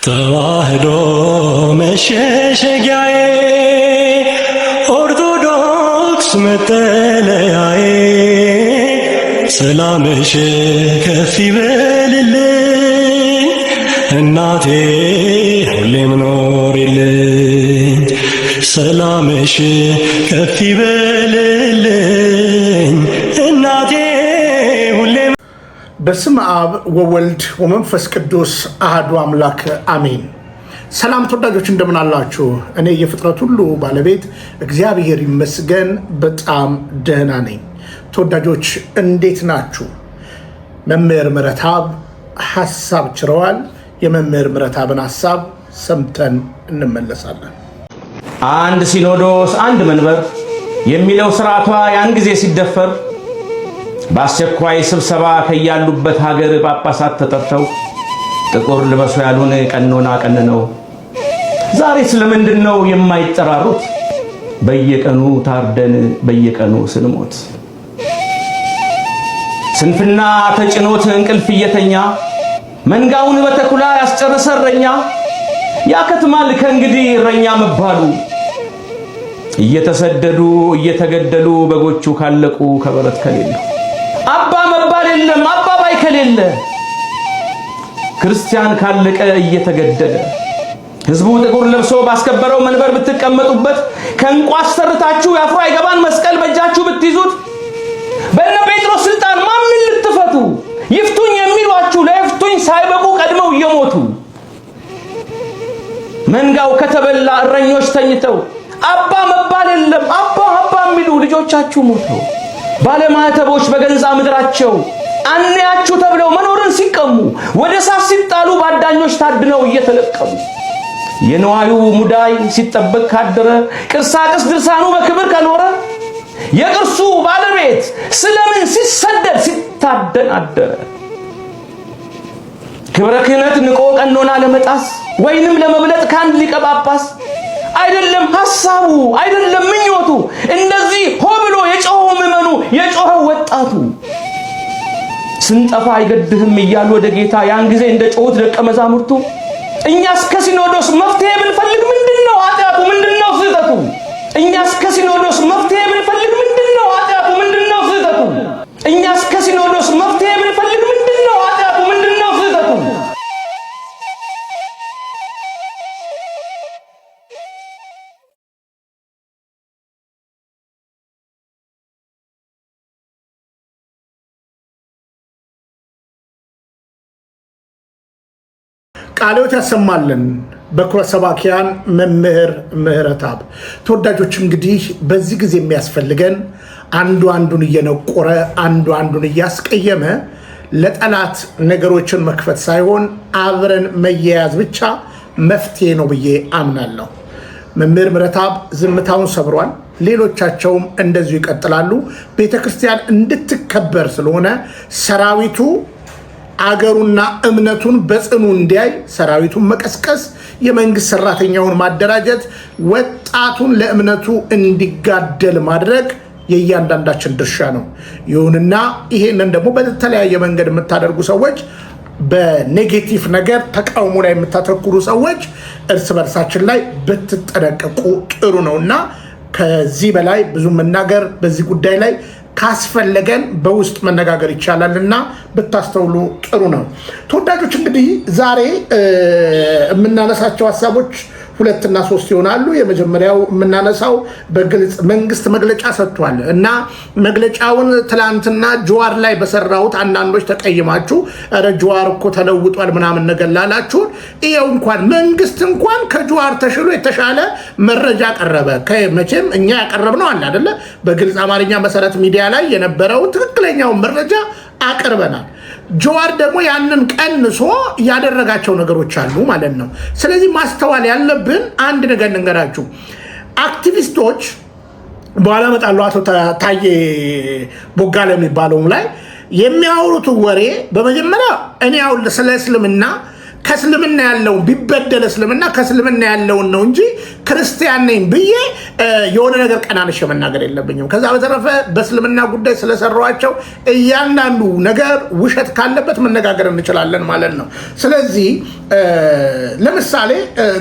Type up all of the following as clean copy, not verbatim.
ተዋህዶ መሸሸጊያዬ ኦርቶዶክስ መጠለያዬ ሰላምሽ ከፍ ይበልልኝ እናቴ ሁሌም ኖሪልኝ ሰላምሽ ከፍ ይበልልኝ እናቴ ሁሌም። በስመ አብ ወወልድ ወመንፈስ ቅዱስ አሐዱ አምላክ አሜን። ሰላም ተወዳጆች እንደምን አላችሁ? እኔ የፍጥረት ሁሉ ባለቤት እግዚአብሔር ይመስገን በጣም ደህና ነኝ። ተወዳጆች እንዴት ናችሁ? መምህር ምህረተአብ ሐሳብ ችረዋል። የመምህር ምህረተአብን ሐሳብ ሰምተን እንመለሳለን። አንድ ሲኖዶስ አንድ መንበር የሚለው ስርዓቷ ያን ጊዜ ሲደፈር በአስቸኳይ ስብሰባ ከያሉበት ሀገር ጳጳሳት ተጠርተው ጥቁር ልበሱ ያሉን ቀኖና ቀንነው ዛሬ ስለምንድን ነው የማይጠራሩት? በየቀኑ ታርደን በየቀኑ ስንሞት ስንፍና ተጭኖት እንቅልፍ እየተኛ መንጋውን በተኩላ ያስጨረሰ እረኛ ያከትማል ከእንግዲህ እረኛ መባሉ። እየተሰደዱ እየተገደሉ በጎቹ ካለቁ ከበረት ከሌሉ አባ መባል የለም አባ ባይ ከሌለ ክርስቲያን ካለቀ እየተገደለ ህዝቡ ጥቁር ለብሶ ባስከበረው መንበር ብትቀመጡበት ከእንቁ አሰርታችሁ ያፍሮ አይገባን መስቀል በእጃችሁ ብትይዙት በእነ ጴጥሮስ ስልጣን ማምን ልትፈቱ ይፍቱኝ የሚሏችሁ ለይፍቱኝ ሳይበቁ ቀድመው እየሞቱ መንጋው ከተበላ እረኞች ተኝተው አባ መባል የለም አባ የሚሉ ልጆቻችሁ ሞተው ባለማህተቦች በገንዛ ምድራቸው አንያችሁ ተብለው መኖርን ሲቀሙ ወደ እሳት ሲጣሉ ባዳኞች ታድነው እየተለቀሙ የነዋዩ ሙዳይ ሲጠበቅ ካደረ ቅርሳቅስ ድርሳኑ በክብር ከኖረ የቅርሱ ባለቤት ስለምን ሲሰደድ ሲታደን አደረ? ክብረ ክህነት ንቆ ቀኖና ለመጣስ ወይንም ለመብለጥ ካንድ ሊቀ ጳጳስ አይደለም ሐሳቡ አይደለም ምኞቱ እንደዚህ ሆ ብሎ የጮኸው ምዕመኑ የጮኸው ወጣቱ ስንጠፋ አይገድህም እያሉ ወደ ጌታ ያን ጊዜ እንደ ጮሁት ደቀ መዛሙርቱ እኛስ ከሲኖዶስ መፍትሄ ብንፈልግ ምንድነው ኃጢአቱ ምንድነው ስህተቱ? እኛስ ከሲኖዶስ መፍትሄ ብንፈልግ ምንድነው ኃጢአቱ ምንድነው ስህተቱ? እኛስ ከሲኖዶስ መፍትሄ ብንፈልግ ምንድነው ኃጢአቱ ምንድነው ስህተቱ? ቃልዎት ያሰማልን። በኩረ ሰባኪያን መምህር ምህረተአብ። ተወዳጆች እንግዲህ በዚህ ጊዜ የሚያስፈልገን አንዱ አንዱን እየነቆረ አንዱ አንዱን እያስቀየመ ለጠላት ነገሮችን መክፈት ሳይሆን አብረን መያያዝ ብቻ መፍትሄ ነው ብዬ አምናለሁ። መምህር ምህረተአብ ዝምታውን ሰብሯል። ሌሎቻቸውም እንደዚሁ ይቀጥላሉ። ቤተክርስቲያን እንድትከበር ስለሆነ ሰራዊቱ አገሩና እምነቱን በጽኑ እንዲያይ ሰራዊቱን መቀስቀስ፣ የመንግስት ሰራተኛውን ማደራጀት፣ ወጣቱን ለእምነቱ እንዲጋደል ማድረግ የእያንዳንዳችን ድርሻ ነው። ይሁንና ይሄንን ደግሞ በተለያየ መንገድ የምታደርጉ ሰዎች፣ በኔጌቲቭ ነገር ተቃውሞ ላይ የምታተኩሩ ሰዎች እርስ በርሳችን ላይ ብትጠነቀቁ ጥሩ ነውና ከዚህ በላይ ብዙ መናገር በዚህ ጉዳይ ላይ ካስፈለገን በውስጥ መነጋገር ይቻላልና ብታስተውሉ ጥሩ ነው። ተወዳጆች እንግዲህ ዛሬ የምናነሳቸው ሐሳቦች 2 እና 3 ይሆናሉ። የመጀመሪያው የምናነሳው በግልጽ መንግስት መግለጫ ሰጥቷል እና መግለጫውን ትላንትና ጀዋር ላይ በሰራሁት አንዳንዶች ተቀይማችሁ ኧረ ጀዋር እኮ ተለውጧል ምናምን ነገር ላላችሁ ይሄው እንኳን መንግስት እንኳን ከጀዋር ተሽሎ የተሻለ መረጃ ቀረበ። መቼም እኛ ያቀረብነው አለ አይደለ? በግልጽ አማርኛ መሰረት ሚዲያ ላይ የነበረው ትክክለኛው መረጃ አቀርበናል። ጀዋር ደግሞ ያንን ቀንሶ ያደረጋቸው ነገሮች አሉ ማለት ነው። ስለዚህ ማስተዋል ያለብን አንድ ነገር እንገራችሁ። አክቲቪስቶች በኋላ መጣለው አቶ ታዬ ቦጋለ የሚባለው ላይ የሚያወሩት ወሬ በመጀመሪያ እኔ አሁን ስለ እስልምና ከእስልምና ያለውን ቢበደል እስልምና ከእስልምና ያለውን ነው እንጂ ክርስቲያን ነኝ ብዬ የሆነ ነገር ቀናንሽ መናገር የለብኝም። ከዛ በተረፈ በእስልምና ጉዳይ ስለሰሯቸው እያንዳንዱ ነገር ውሸት ካለበት መነጋገር እንችላለን ማለት ነው። ስለዚህ ለምሳሌ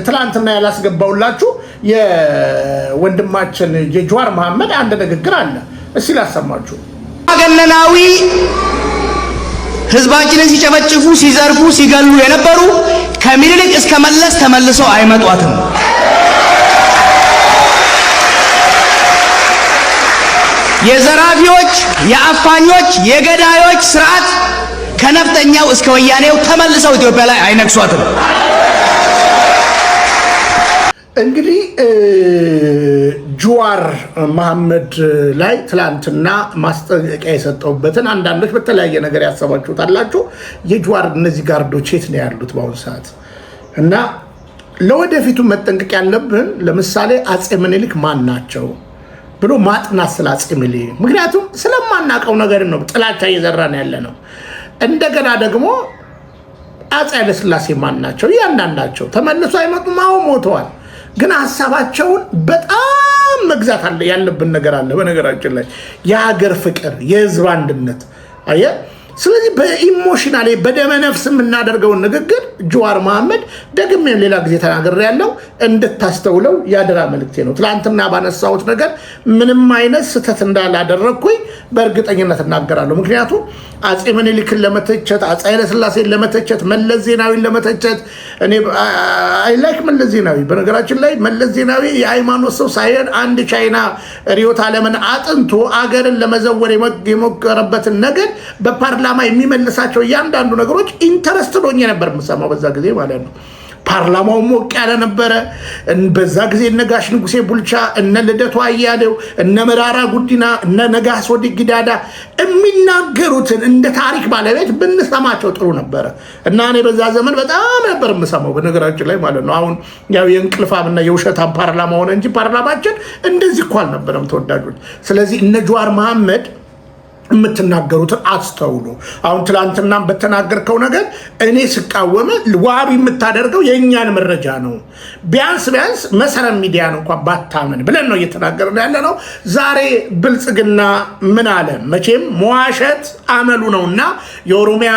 ትላንትና ያላስገባውላችሁ የወንድማችን የጀዋር መሐመድ አንድ ንግግር አለ። እስኪ ላሰማችሁ። ገነናዊ ህዝባችንን ሲጨፈጭፉ ሲዘርፉ ሲገሉ የነበሩ ከምኒልክ እስከ መለስ ተመልሰው አይመጧትም። የዘራፊዎች የአፋኞች የገዳዮች ስርዓት ከነፍጠኛው እስከ ወያኔው ተመልሰው ኢትዮጵያ ላይ አይነክሷትም። እንግዲህ ጀዋር መሐመድ ላይ ትላንትና ማስጠንቀቂያ የሰጠውበትን አንዳንዶች በተለያየ ነገር ያሰባችሁታላችሁ። የጀዋር እነዚህ ጋርዶች የት ነው ያሉት በአሁኑ ሰዓት? እና ለወደፊቱ መጠንቀቅ ያለብን ለምሳሌ አጼ ምኒልክ ማን ናቸው ብሎ ማጥናት ስለ አጼ ምኒልክ፣ ምክንያቱም ስለማናውቀው ነገር ነው ጥላቻ እየዘራን ያለ ነው። እንደገና ደግሞ አጼ ኃይለሥላሴ ማን ናቸው? እያንዳንዳቸው ተመልሶ አይመጡም። አሁን ሞተዋል። ግን ሀሳባቸውን በጣም መግዛት ያለብን ነገር አለ። በነገራችን ላይ የሀገር ፍቅር፣ የህዝብ አንድነት አየ። ስለዚህ በኢሞሽናል በደመ ነፍስ የምናደርገውን ንግግር ጀዋር መሐመድ ደግሜ ሌላ ጊዜ ተናግሬያለሁ፣ እንድታስተውለው ያደራ መልእክቴ ነው። ትላንትና ባነሳሁት ነገር ምንም አይነት ስህተት እንዳላደረግኩኝ በእርግጠኝነት እናገራለሁ። ምክንያቱም አጼ ምኒልክን ለመተቸት፣ አጼ ኃይለሥላሴን ለመተቸት፣ መለስ ዜናዊን ለመተቸት እኔ ላይክ መለስ ዜናዊ በነገራችን ላይ መለስ ዜናዊ የሃይማኖት ሰው ሳይሆን አንድ ቻይና ርዕዮተ ዓለምን አጥንቶ አገርን ለመዘወር የሞከረበትን ነገር በፓርላማ የሚመልሳቸው እያንዳንዱ ነገሮች ኢንተረስትድ ሆኜ ነበር የምሰማው በዛ ጊዜ ማለት ነው። ፓርላማው ሞቅ ያለ ነበረ። በዛ ጊዜ እነ ጋሽ ንጉሴ ቡልቻ፣ እነ ልደቱ አያሌው፣ እነ መራራ ጉዲና፣ እነ ነጋሶ ጊዳዳ የሚናገሩትን እንደ ታሪክ ባለቤት ብንሰማቸው ጥሩ ነበረ እና እኔ በዛ ዘመን በጣም ነበር የምሰማው በነገራችን ላይ ማለት ነው። አሁን ያው የእንቅልፋምና የውሸታም ፓርላማ ሆነ እንጂ ፓርላማችን እንደዚህ እኮ አልነበረም ተወዳጆች። ስለዚህ እነ ጀዋር መሐመድ የምትናገሩትን አስተውሉ። አሁን ትላንትና በተናገርከው ነገር እኔ ስቃወም ዋቢ የምታደርገው የእኛን መረጃ ነው። ቢያንስ መሰረት ሚዲያን እንኳን ባታምን ብለን ነው እየተናገርን ያለ ነው። ዛሬ ብልጽግና ምን አለ? መቼም መዋሸት አመሉ ነውና የኦሮሚያ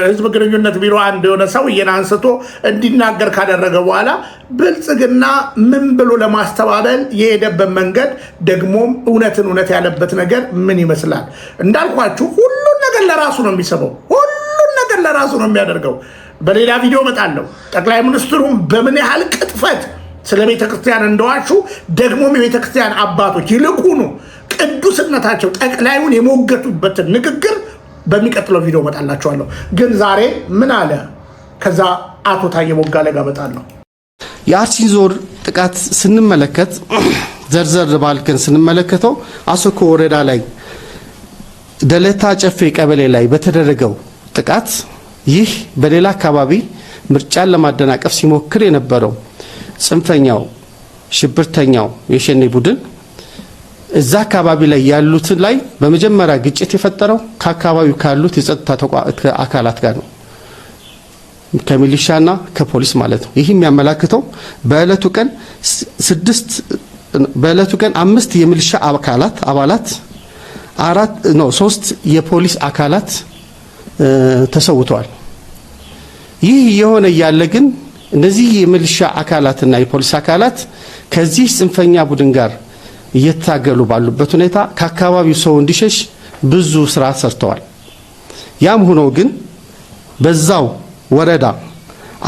ህዝብ ግንኙነት ቢሮ አንድ የሆነ ሰው አንስቶ እንዲናገር ካደረገ በኋላ ብልጽግና ምን ብሎ ለማስተባበል የሄደበት መንገድ ደግሞም እውነት ያለበት ነገር ምን ይመስላል? እንዳልኳችሁ ሁሉን ነገር ለራሱ ነው የሚሰበው፣ ሁሉን ነገር ለራሱ ነው የሚያደርገው። በሌላ ቪዲዮ እመጣለሁ። ጠቅላይ ሚኒስትሩም በምን ያህል ቅጥፈት ስለ ቤተክርስቲያን እንደዋሹ ደግሞም የቤተክርስቲያን አባቶች ይልቁኑ ቅዱስነታቸው ጠቅላዩን የሞገቱበትን ንግግር በሚቀጥለው ቪዲዮ እመጣላችኋለሁ። ግን ዛሬ ምን አለ? ከዛ አቶ ታዬ ቦጋለ ጋር እመጣለሁ። የአርሲ ዞን ጥቃት ስንመለከት ዘርዘር ባልከን ስንመለከተው አሰኮ ወረዳ ላይ ደለታ ጨፌ ቀበሌ ላይ በተደረገው ጥቃት ይህ በሌላ አካባቢ ምርጫን ለማደናቀፍ ሲሞክር የነበረው ጽንፈኛው ሽብርተኛው የሸኔ ቡድን እዛ አካባቢ ላይ ያሉት ላይ በመጀመሪያ ግጭት የፈጠረው ከአካባቢው ካሉት የጸጥታ አካላት ጋር ነው፣ ከሚሊሻና ከፖሊስ ማለት ነው። ይህ የሚያመላክተው በእለቱ ቀን 5 የሚሊሻ አባላት 3 የፖሊስ አካላት ተሰውተዋል። ይህ የሆነ ያለ ግን እነዚህ የሚሊሻ አካላትና የፖሊስ አካላት ከዚህ ጽንፈኛ ቡድን ጋር እየታገሉ ባሉበት ሁኔታ ከአካባቢው ሰው እንዲሸሽ ብዙ ስራ ሰርተዋል። ያም ሆኖ ግን በዛው ወረዳ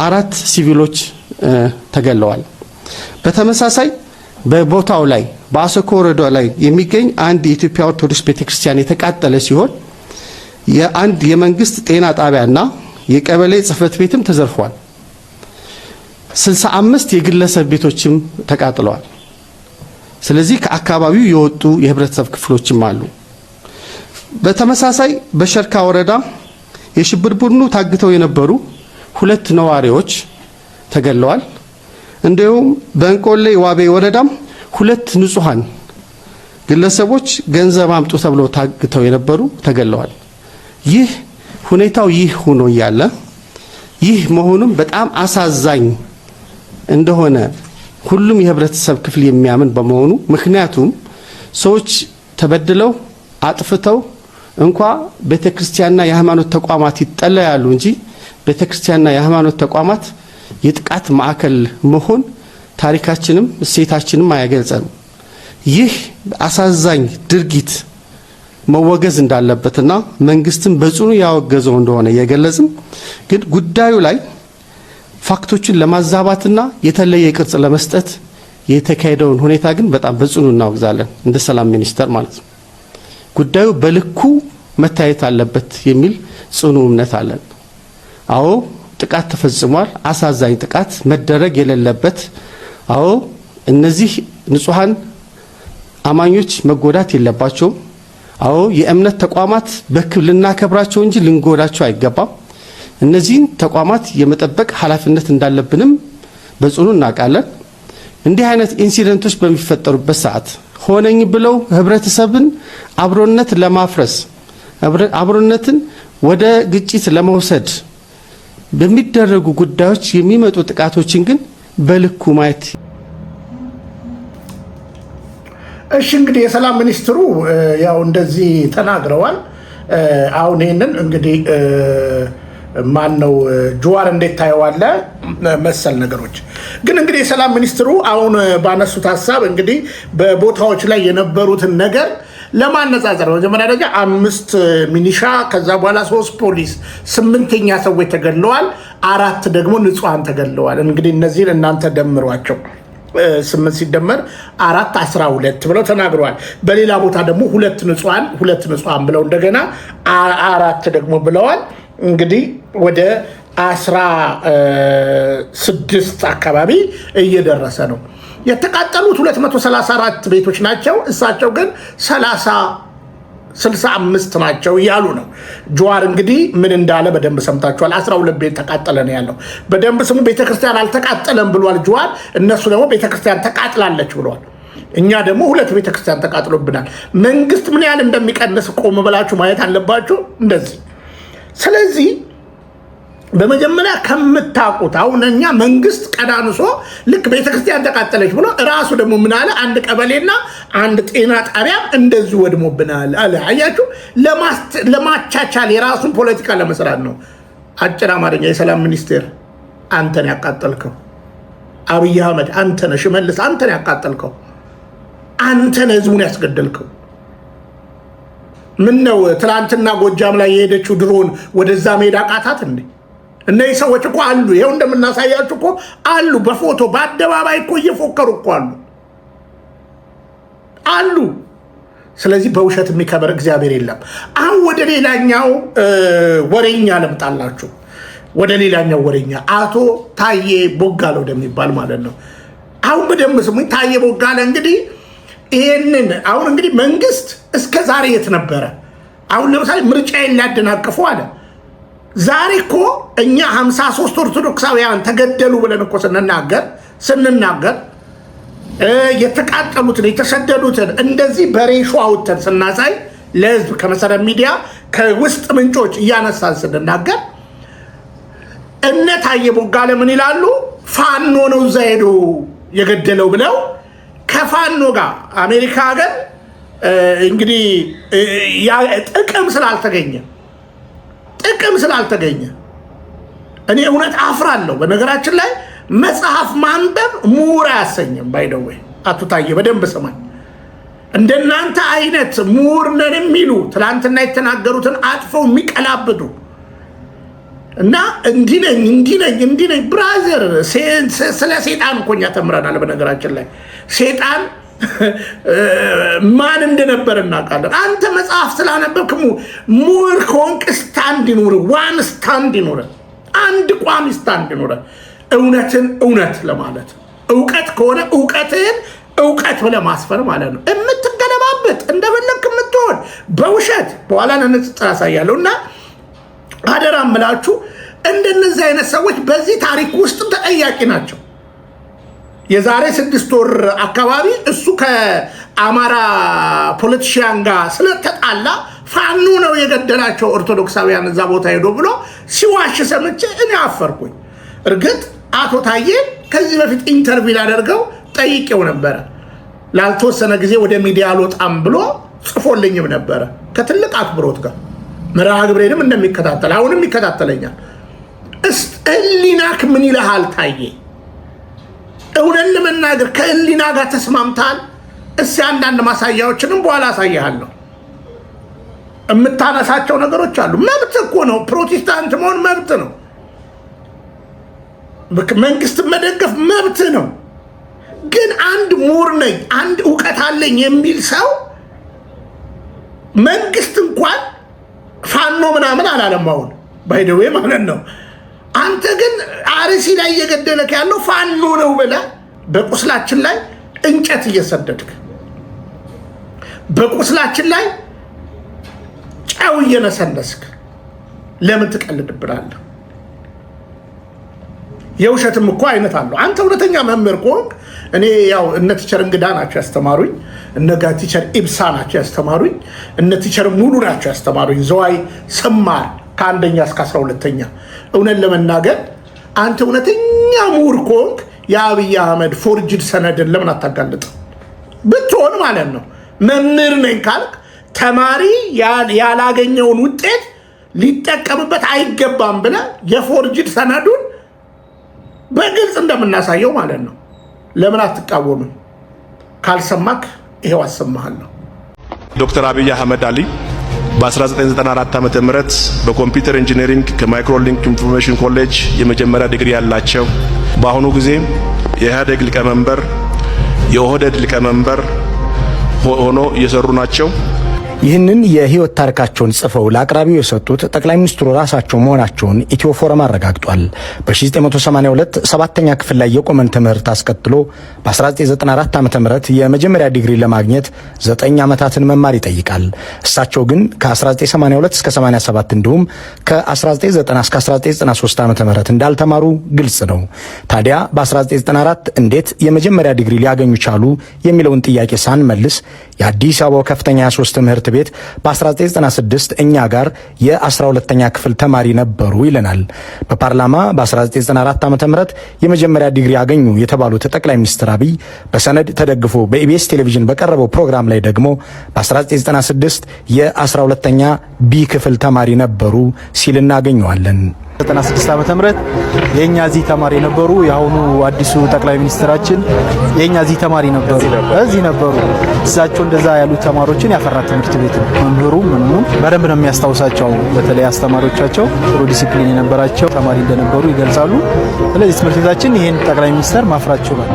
4 ሲቪሎች ተገለዋል። በተመሳሳይ በቦታው ላይ በአሰኮ ወረዳ ላይ የሚገኝ አንድ የኢትዮጵያ ኦርቶዶክስ ቤተክርስቲያን የተቃጠለ ሲሆን የአንድ የመንግስት ጤና ጣቢያና የቀበሌ ጽህፈት ቤትም ተዘርፏል። 65 የግለሰብ ቤቶችም ተቃጥለዋል። ስለዚህ ከአካባቢው የወጡ የህብረተሰብ ክፍሎችም አሉ። በተመሳሳይ በሸርካ ወረዳ የሽብር ቡድኑ ታግተው የነበሩ 2 ነዋሪዎች ተገለዋል። እንዲሁም በእንቆሌ ዋቤ ወረዳም 2 ንጹሃን ግለሰቦች ገንዘብ አምጡ ተብለው ታግተው የነበሩ ተገለዋል። ይህ ሁኔታው ሆኖ ያለ ይህ መሆኑም በጣም አሳዛኝ እንደሆነ ሁሉም የህብረተሰብ ክፍል የሚያምን በመሆኑ ምክንያቱም ሰዎች ተበድለው አጥፍተው እንኳ ቤተክርስቲያንና የሃይማኖት ተቋማት ይጠለያሉ እንጂ ቤተክርስቲያንና የሃይማኖት ተቋማት የጥቃት ማዕከል መሆን ታሪካችንም እሴታችንም አይገልጸንም። ይህ አሳዛኝ ድርጊት መወገዝ እንዳለበትና መንግስትም በጽኑ ያወገዘው እንደሆነ የገለጽም ግን ጉዳዩ ላይ ፋክቶችን ለማዛባትና የተለየ ቅርጽ ለመስጠት የተካሄደውን ሁኔታ ግን በጣም በጽኑ እናወግዛለን እንደ ሰላም ሚኒስተር ማለት ነው። ጉዳዩ በልኩ መታየት አለበት የሚል ጽኑ እምነት አለን። አዎ ጥቃት ተፈጽሟል። አሳዛኝ ጥቃት መደረግ የሌለበት አዎ እነዚህ ንጹሃን አማኞች መጎዳት የለባቸውም። አዎ የእምነት ተቋማት በክብልና ከብራቸው እንጂ ልንጎዳቸው አይገባም። እነዚህን ተቋማት የመጠበቅ ኃላፊነት እንዳለብንም በጽኑ እናውቃለን። እንዲህ አይነት ኢንሲደንቶች በሚፈጠሩበት ሰዓት ሆነኝ ብለው ህብረተሰብን አብሮነት ለማፍረስ አብሮነትን ወደ ግጭት ለመውሰድ በሚደረጉ ጉዳዮች የሚመጡ ጥቃቶችን ግን በልኩ ማየት። እሺ እንግዲህ የሰላም ሚኒስትሩ ያው እንደዚህ ተናግረዋል። አሁን ይሄንን እንግዲህ ማን ነው ጁዋር እንዴት ታየዋለ መሰል ነገሮች ግን እንግዲህ የሰላም ሚኒስትሩ አሁን ባነሱት ሐሳብ እንግዲህ በቦታዎች ላይ የነበሩትን ነገር ለማነጻጸር መጀመሪያ ደረጃ 5 ሚኒሻ ከዛ በኋላ 3 ፖሊስ 8ኛ ሰዎች ተገድለዋል፣ 4 ደግሞ ንጹሃን ተገድለዋል። እንግዲህ እነዚህን እናንተ ደምሯቸው 8 ሲደመር 4 12 ብለው ተናግረዋል። በሌላ ቦታ ደግሞ 2 ንጹሃን ብለው እንደገና 4 ደግሞ ብለዋል። እንግዲህ ወደ 16 አካባቢ እየደረሰ ነው። የተቃጠሉት 234 ቤቶች ናቸው። እሳቸው ግን 65 ናቸው እያሉ ነው። ጁዋር እንግዲህ ምን እንዳለ በደንብ ሰምታችኋል። 12 ቤት ተቃጠለ ነው ያለው። በደንብ ስሙ። ቤተክርስቲያን አልተቃጠለም ብሏል ጁዋር። እነሱ ደግሞ ቤተክርስቲያን ተቃጥላለች ብሏል። እኛ ደግሞ 2 ቤተክርስቲያን ተቃጥሎብናል። መንግስት ምን ያህል እንደሚቀንስ ቆም ብላችሁ ማየት አለባችሁ እንደዚህ። ስለዚህ በመጀመሪያ ከምታውቁት አሁን እኛ መንግስት ቀዳንሶ ልክ ቤተክርስቲያን ተቃጠለች ብሎ ራሱ ደግሞ ምን አለ? አንድ ቀበሌና አንድ ጤና ጣቢያ እንደዚህ ወድሞብናል አለ። አያችሁ፣ ለማቻቻል የራሱን ፖለቲካ ለመስራት ነው። አጭር አማርኛ የሰላም ሚኒስቴር አንተን ያቃጠልከው፣ አብይ አህመድ አንተነ፣ ሽመልስ አንተን ያቃጠልከው፣ አንተን ህዝቡን ያስገደልከው። ምን ነው ትላንትና ጎጃም ላይ የሄደችው ድሮን ወደዛ ሜዳ ቃታት እንዴ? እነዚህ ሰዎች እኮ አሉ። ይሄው እንደምናሳያችሁ እኮ አሉ። በፎቶ በአደባባይ እኮ እየፎከሩ እኮ አሉ። ስለዚህ በውሸት የሚከበር እግዚአብሔር የለም። አሁን ወደ ሌላኛው ወሬኛ ልምጣላችሁ። ወደ ሌላኛው ወሬኛ አቶ ታዬ ቦጋለ ወደሚባል ማለት ነው። አሁን በደንብ ስሙኝ። ታዬ ቦጋለ እንግዲህ ይሄንን አሁን እንግዲህ መንግስት እስከ ዛሬ የት ነበረ? አሁን ለምሳሌ ምርጫዬን ሊያደናቅፉ አለ። ዛሬ እኮ እኛ 53 ኦርቶዶክሳውያን ተገደሉ ብለን እኮ ስንናገር የተቃጠሉትን የተሰደዱትን እንደዚህ በሬሾ አውጥተን ስናሳይ ለህዝብ ከመሰረት ሚዲያ ከውስጥ ምንጮች እያነሳን ስንናገር እነ ታዬ ቦጋለ ምን ይላሉ? ፋኖ ነው እዛ ሄዶ የገደለው ብለው ከፋኖ ጋር አሜሪካ ሀገር እንግዲህ ጥቅም ስላልተገኘ እኔ እውነት አፍራለሁ። በነገራችን ላይ መጽሐፍ ማንበብ ምሁር አያሰኝም። ባይደዌ አቶ ታዬ በደንብ ስማኝ። እንደናንተ አይነት ምሁር ነን የሚሉ ትላንትና የተናገሩትን አጥፈው የሚቀላብዱ እና እንዲህ ነኝ ብራዘር፣ ስለ ሴጣን እኮ እኛ ተምረናል። በነገራችን ላይ ሴጣን ማን እንደነበር እናውቃለን። አንተ መጽሐፍ ስላነበብክ ምሁር ከሆንክ ስታንድ ይኑር፣ ዋን ስታንድ ይኑር፣ አንድ ቋሚ ስታንድ ይኑር። እውነትን እውነት ለማለት እውቀት ከሆነ እውቀትህን እውቀት ብለህ ማስፈር ማለት ነው። የምትገለባበት እንደፈለክ የምትሆን በውሸት በኋላ ንጽጽር ያሳያለሁ እና አደራ እምላችሁ እንደነዚህ አይነት ሰዎች በዚህ ታሪክ ውስጥ ተጠያቂ ናቸው። የዛሬ 6 ወር አካባቢ እሱ ከአማራ ፖለቲሽያን ጋር ስለተጣላ ፋኖ ነው የገደላቸው ኦርቶዶክሳውያን እዛ ቦታ ሄዶ ብሎ ሲዋሽ ሰምቼ እኔ አፈርኩኝ። እርግጥ አቶ ታዬ ከዚህ በፊት ኢንተርቪው ላደርገው ጠይቄው ነበረ። ላልተወሰነ ጊዜ ወደ ሚዲያ አልወጣም ብሎ ጽፎልኝም ነበረ ከትልቅ አክብሮት ጋር መርሃ ግብሬንም እንደሚከታተል አሁንም ይከታተለኛል። ህሊናክ ምን ይልሃል ታዬ? እውነት ለመናገር ከህሊና ጋር ተስማምታል? እስኪ አንዳንድ ማሳያዎችንም በኋላ አሳያለሁ። የምታነሳቸው ነገሮች አሉ። መብት እኮ ነው። ፕሮቴስታንት መሆን መብት ነው። መንግስት መደገፍ መብት ነው። ግን አንድ ምሁር ነኝ አንድ እውቀት አለኝ የሚል ሰው መንግስት እንኳን ፋኖ ምናምን አላለማውን ባይደዌ ማለት ነው። አንተ ግን አርሲ ላይ እየገደለክ ያለው ፋኖ ነው ብለህ በቁስላችን ላይ እንጨት እየሰደድክ በቁስላችን ላይ ጨው እየነሰነስክ ለምን ትቀልድብናለህ? የውሸትም እኮ አይነት አለው። አንተ እውነተኛ መምህር ከሆንክ እኔ ያው እነ ቲቸር እንግዳ ናቸው ያስተማሩኝ፣ እነ ቲቸር ኢብሳ ናቸው ያስተማሩኝ፣ እነ ቲቸር ሙሉ ናቸው ያስተማሩኝ። ዘዋይ ስማር ከአንደኛ እስከ 12ኛ እውነት ለመናገር አንተ እውነተኛ ምሁር ከሆንክ የአብይ አህመድ ፎርጅድ ሰነድን ለምን አታጋልጥም? ብትሆን ማለት ነው መምህር ነኝ ካልክ ተማሪ ያላገኘውን ውጤት ሊጠቀምበት አይገባም ብለህ የፎርጅድ ሰነዱን በግልጽ እንደምናሳየው ማለት ነው ለምን አትቃወምም? ካልሰማክ ይሄው አሰማሃለሁ። ዶክተር አብይ አህመድ አሊ በ1994 ዓመተ ምህረት በኮምፒውተር ኢንጂነሪንግ ከማይክሮሊንክ ኢንፎርሜሽን ኮሌጅ የመጀመሪያ ዲግሪ ያላቸው በአሁኑ ጊዜ የኢህአዴግ ሊቀመንበር የኦህዴድ ሊቀመንበር ሆኖ እየሰሩ ናቸው። ይህንን የህይወት ታሪካቸውን ጽፈው ለአቅራቢው የሰጡት ጠቅላይ ሚኒስትሩ ራሳቸው መሆናቸውን ኢትዮ ፎረም አረጋግጧል። በ1982 7ኛ ክፍል ላይ የቆመን ትምህርት አስከትሎ በ1994 ዓ.ም የመጀመሪያ ዲግሪ ለማግኘት 9 ዓመታትን መማር ይጠይቃል። እሳቸው ግን ከ1982 እስከ 87 እንዲሁም ከ1990 እስከ 1993 ዓ.ም እንዳልተማሩ ግልጽ ነው። ታዲያ በ1994 እንዴት የመጀመሪያ ዲግሪ ሊያገኙ ቻሉ የሚለውን ጥያቄ ሳንመልስ የአዲስ አበባ ከፍተኛ 23 ትምህርት ቤት በ1996 እኛ ጋር የ12ኛ ክፍል ተማሪ ነበሩ ይለናል። በፓርላማ በ1994 ዓ.ም የመጀመሪያ ዲግሪ ያገኙ የተባሉት ጠቅላይ ሚኒስትር አብይ በሰነድ ተደግፎ በኢቢኤስ ቴሌቪዥን በቀረበው ፕሮግራም ላይ ደግሞ በ1996 የ12ኛ ቢ ክፍል ተማሪ ነበሩ ሲል እናገኘዋለን። 96 ዓመተ ምህረት የኛ እዚህ ተማሪ ነበሩ። የአሁኑ አዲሱ ጠቅላይ ሚኒስትራችን የኛ እዚህ ተማሪ ነበሩ፣ እዚህ ነበሩ። እሳቸው እንደዛ ያሉ ተማሪዎችን ያፈራ ትምህርት ቤት ነው። መምህሩ ምንም በደንብ ነው የሚያስታውሳቸው። በተለይ አስተማሪዎቻቸው ጥሩ ዲሲፕሊን የነበራቸው ተማሪ እንደነበሩ ይገልጻሉ። ስለዚህ ትምህርት ቤታችን ይሄን ጠቅላይ ሚኒስትር ማፍራት ችሏል።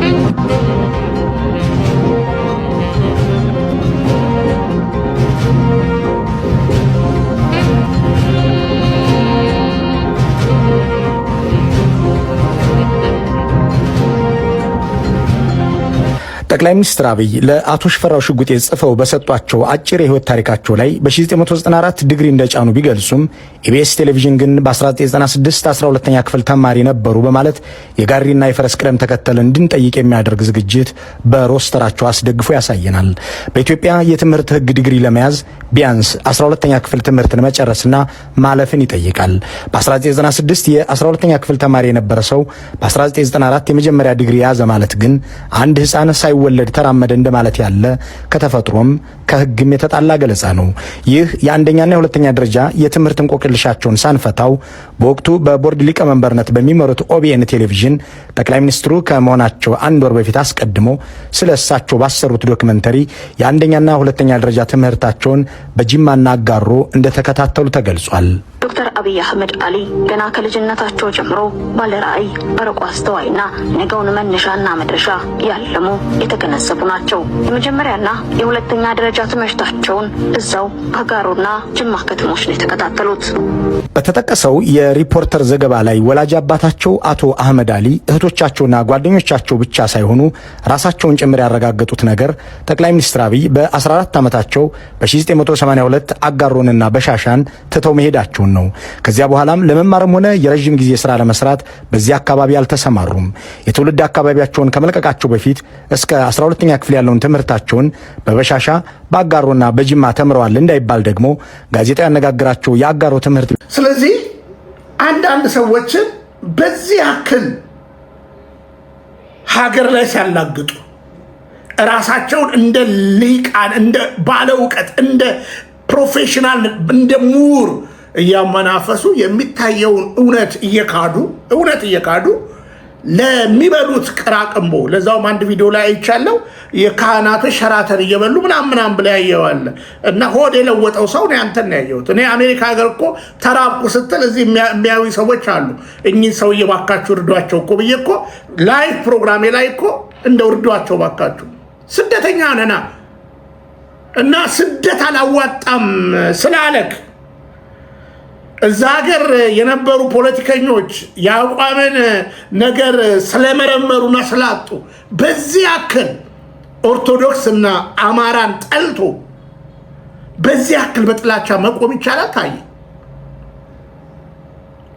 ጠቅላይ ሚኒስትር አብይ ለአቶ ሽፈራው ሽጉጤ ጽፈው በሰጧቸው አጭር የህይወት ታሪካቸው ላይ በ1994 ዲግሪ እንደጫኑ ቢገልጹም ኢቢኤስ ቴሌቪዥን ግን በ1996 12ኛ ክፍል ተማሪ ነበሩ በማለት የጋሪና የፈረስ ቅደም ተከተል እንድንጠይቅ የሚያደርግ ዝግጅት በሮስተራቸው አስደግፎ ያሳየናል። በኢትዮጵያ የትምህርት ህግ ዲግሪ ለመያዝ ቢያንስ 12ኛ ክፍል ትምህርትን መጨረስና ማለፍን ይጠይቃል። በ1996 የ12ኛ ክፍል ተማሪ የነበረ ሰው በ1994 የመጀመሪያ ዲግሪ ያዘ ማለት ግን አንድ ህፃን ሳይወለድ ተራመደ እንደማለት ያለ ከተፈጥሮም ከህግም የተጣላ ገለጻ ነው። ይህ የአንደኛና የሁለተኛ ደረጃ የትምህርት እንቆቅልሻቸውን ሳንፈታው በወቅቱ በቦርድ ሊቀመንበርነት በሚመሩት ኦቢኤን ቴሌቪዥን ጠቅላይ ሚኒስትሩ ከመሆናቸው አንድ ወር በፊት አስቀድሞ ስለ እሳቸው ባሰሩት ዶክመንተሪ የአንደኛና ሁለተኛ ደረጃ ትምህርታቸውን በጅማና አጋሮ እንደተከታተሉ ተገልጿል። ዶክተር አብይ አህመድ አሊ ገና ከልጅነታቸው ጀምሮ ባለራዕይ፣ አርቆ አስተዋይና ነገውን መነሻና መድረሻ ያለሙ የተገነዘቡ ናቸው። የመጀመሪያና የሁለተኛ ደረጃ ትምህርታቸውን እዛው አጋሮና ጅማ ከተሞች ነው የተከታተሉት። በተጠቀሰው የሪፖርተር ዘገባ ላይ ወላጅ አባታቸው አቶ አህመድ አሊ እህቶቻቸውና ጓደኞቻቸው ብቻ ሳይሆኑ ራሳቸውን ጭምር ያረጋገጡት ነገር ጠቅላይ ሚኒስትር አብይ በ14 ዓመታቸው በ1982 አጋሮንና በሻሻን ትተው መሄዳቸውን ነው። ከዚያ በኋላም ለመማርም ሆነ የረጅም ጊዜ ስራ ለመስራት በዚያ አካባቢ አልተሰማሩም። የትውልድ አካባቢያቸውን ከመልቀቃቸው በፊት እስከ 12ኛ ክፍል ያለውን ትምህርታቸውን በበሻሻ በአጋሮና በጅማ ተምረዋል እንዳይባል ደግሞ ጋዜጣው ያነጋግራቸው የአጋሮ ትምህርት። ስለዚህ አንዳንድ ሰዎችን በዚህ ያክል ሀገር ላይ ሲያላግጡ ራሳቸውን እንደ ሊቃን እንደ ባለ እውቀት እንደ ፕሮፌሽናል እንደ ምሁር እያመናፈሱ የሚታየውን እውነት እየካዱ ለሚበሉት ቅራቅንቦ ለዛውም አንድ ቪዲዮ ላይ አይቻለው የካህናቶች ሸራተን እየበሉ ምናምን ብለ ያየዋል እና ሆድ የለወጠው ሰው ነው አንተን ያየሁት። እኔ አሜሪካ ሀገር እኮ ተራብኩ ስትል እዚህ የሚያዩ ሰዎች አሉ። እኚህ ሰው እየባካችሁ እርዷቸው እኮ ብዬ እኮ ላይቭ ፕሮግራሜ ላይ እኮ እንደው እርዷቸው ባካችሁ፣ ስደተኛ ነና እና ስደት አላዋጣም ስላለክ እዛ ሀገር የነበሩ ፖለቲከኞች የአቋምን ነገር ስለመረመሩና ስላጡ በዚህ ያክል ኦርቶዶክስና አማራን ጠልቶ በዚህ ያክል በጥላቻ መቆም ይቻላል? ታየ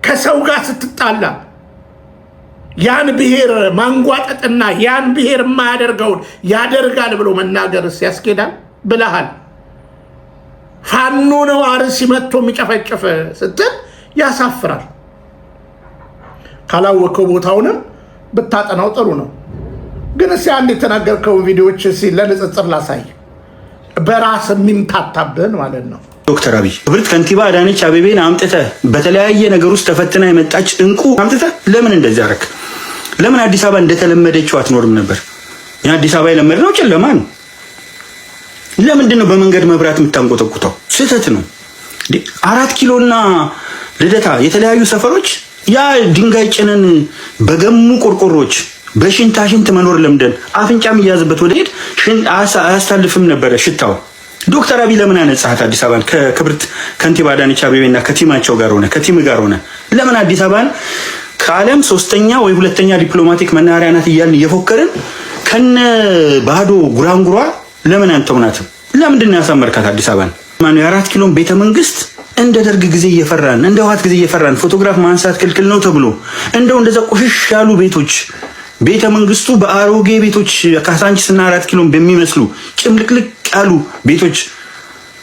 ከሰው ጋር ስትጣላ ያን ብሔር ማንጓጠጥና ያን ብሔር የማያደርገውን ያደርጋል ብሎ መናገርስ ያስኬዳል ብለሃል። ፋኖ ነው አርሲ መጥቶ የሚጨፈጨፍ ስትል ያሳፍራል። ካላወቀው ቦታውንም ብታጠናው ጥሩ ነው። ግን እስኪ አንድ የተናገርከውን ቪዲዮዎች ለንጽጽር ላሳይ፣ በራስ የሚምታታብህን ማለት ነው። ዶክተር አብይ ክብርት ከንቲባ አዳነች አቤቤን አምጥተህ በተለያየ ነገር ውስጥ ተፈትና የመጣች እንቁ አምጥተህ ለምን እንደዚህ አደረክ? ለምን አዲስ አበባ እንደተለመደችው አትኖርም ነበር? አዲስ አበባ የለመድነው ጨለማ ነው። ለምንድን ነው በመንገድ መብራት የምታንቆጠቁተው? ስህተት ነው። 4 ኪሎና ልደታ የተለያዩ ሰፈሮች ያ ድንጋይ ጭነን በገሙ ቆርቆሮች በሽንታሽንት መኖር ለምደን አፍንጫም እያዝበት ወደ ሄድ አያስታልፍም ነበረ ሽታው። ዶክተር አብይ ለምን አነጻት አዲስ አበባን? ከክብርት ከንቲባ አዳነች አቤቤና ከቲማቸው ጋር ሆነ ለምን አዲስ አበባን ከዓለም 3ኛ ወይ 2ኛ ዲፕሎማቲክ መናኸሪያ ናት እያልን እየፎከርን ከነ ባዶ ጉራንጉሯ ለምን አንተውናትም? ለምንድን ነው ያሳመርካት አዲስ አበባን? ማነው የ4 ኪሎን ቤተ መንግስት እንደ ደርግ ጊዜ እየፈራን እንደ ህወሓት ጊዜ እየፈራን ፎቶግራፍ ማንሳት ክልክል ነው ተብሎ እንደው እንደዛ ቆሽሽ ያሉ ቤቶች ቤተ መንግስቱ በአሮጌ ቤቶች ካሳንቺስና 4 ኪሎን በሚመስሉ ጭምልቅልቅ ያሉ ቤቶች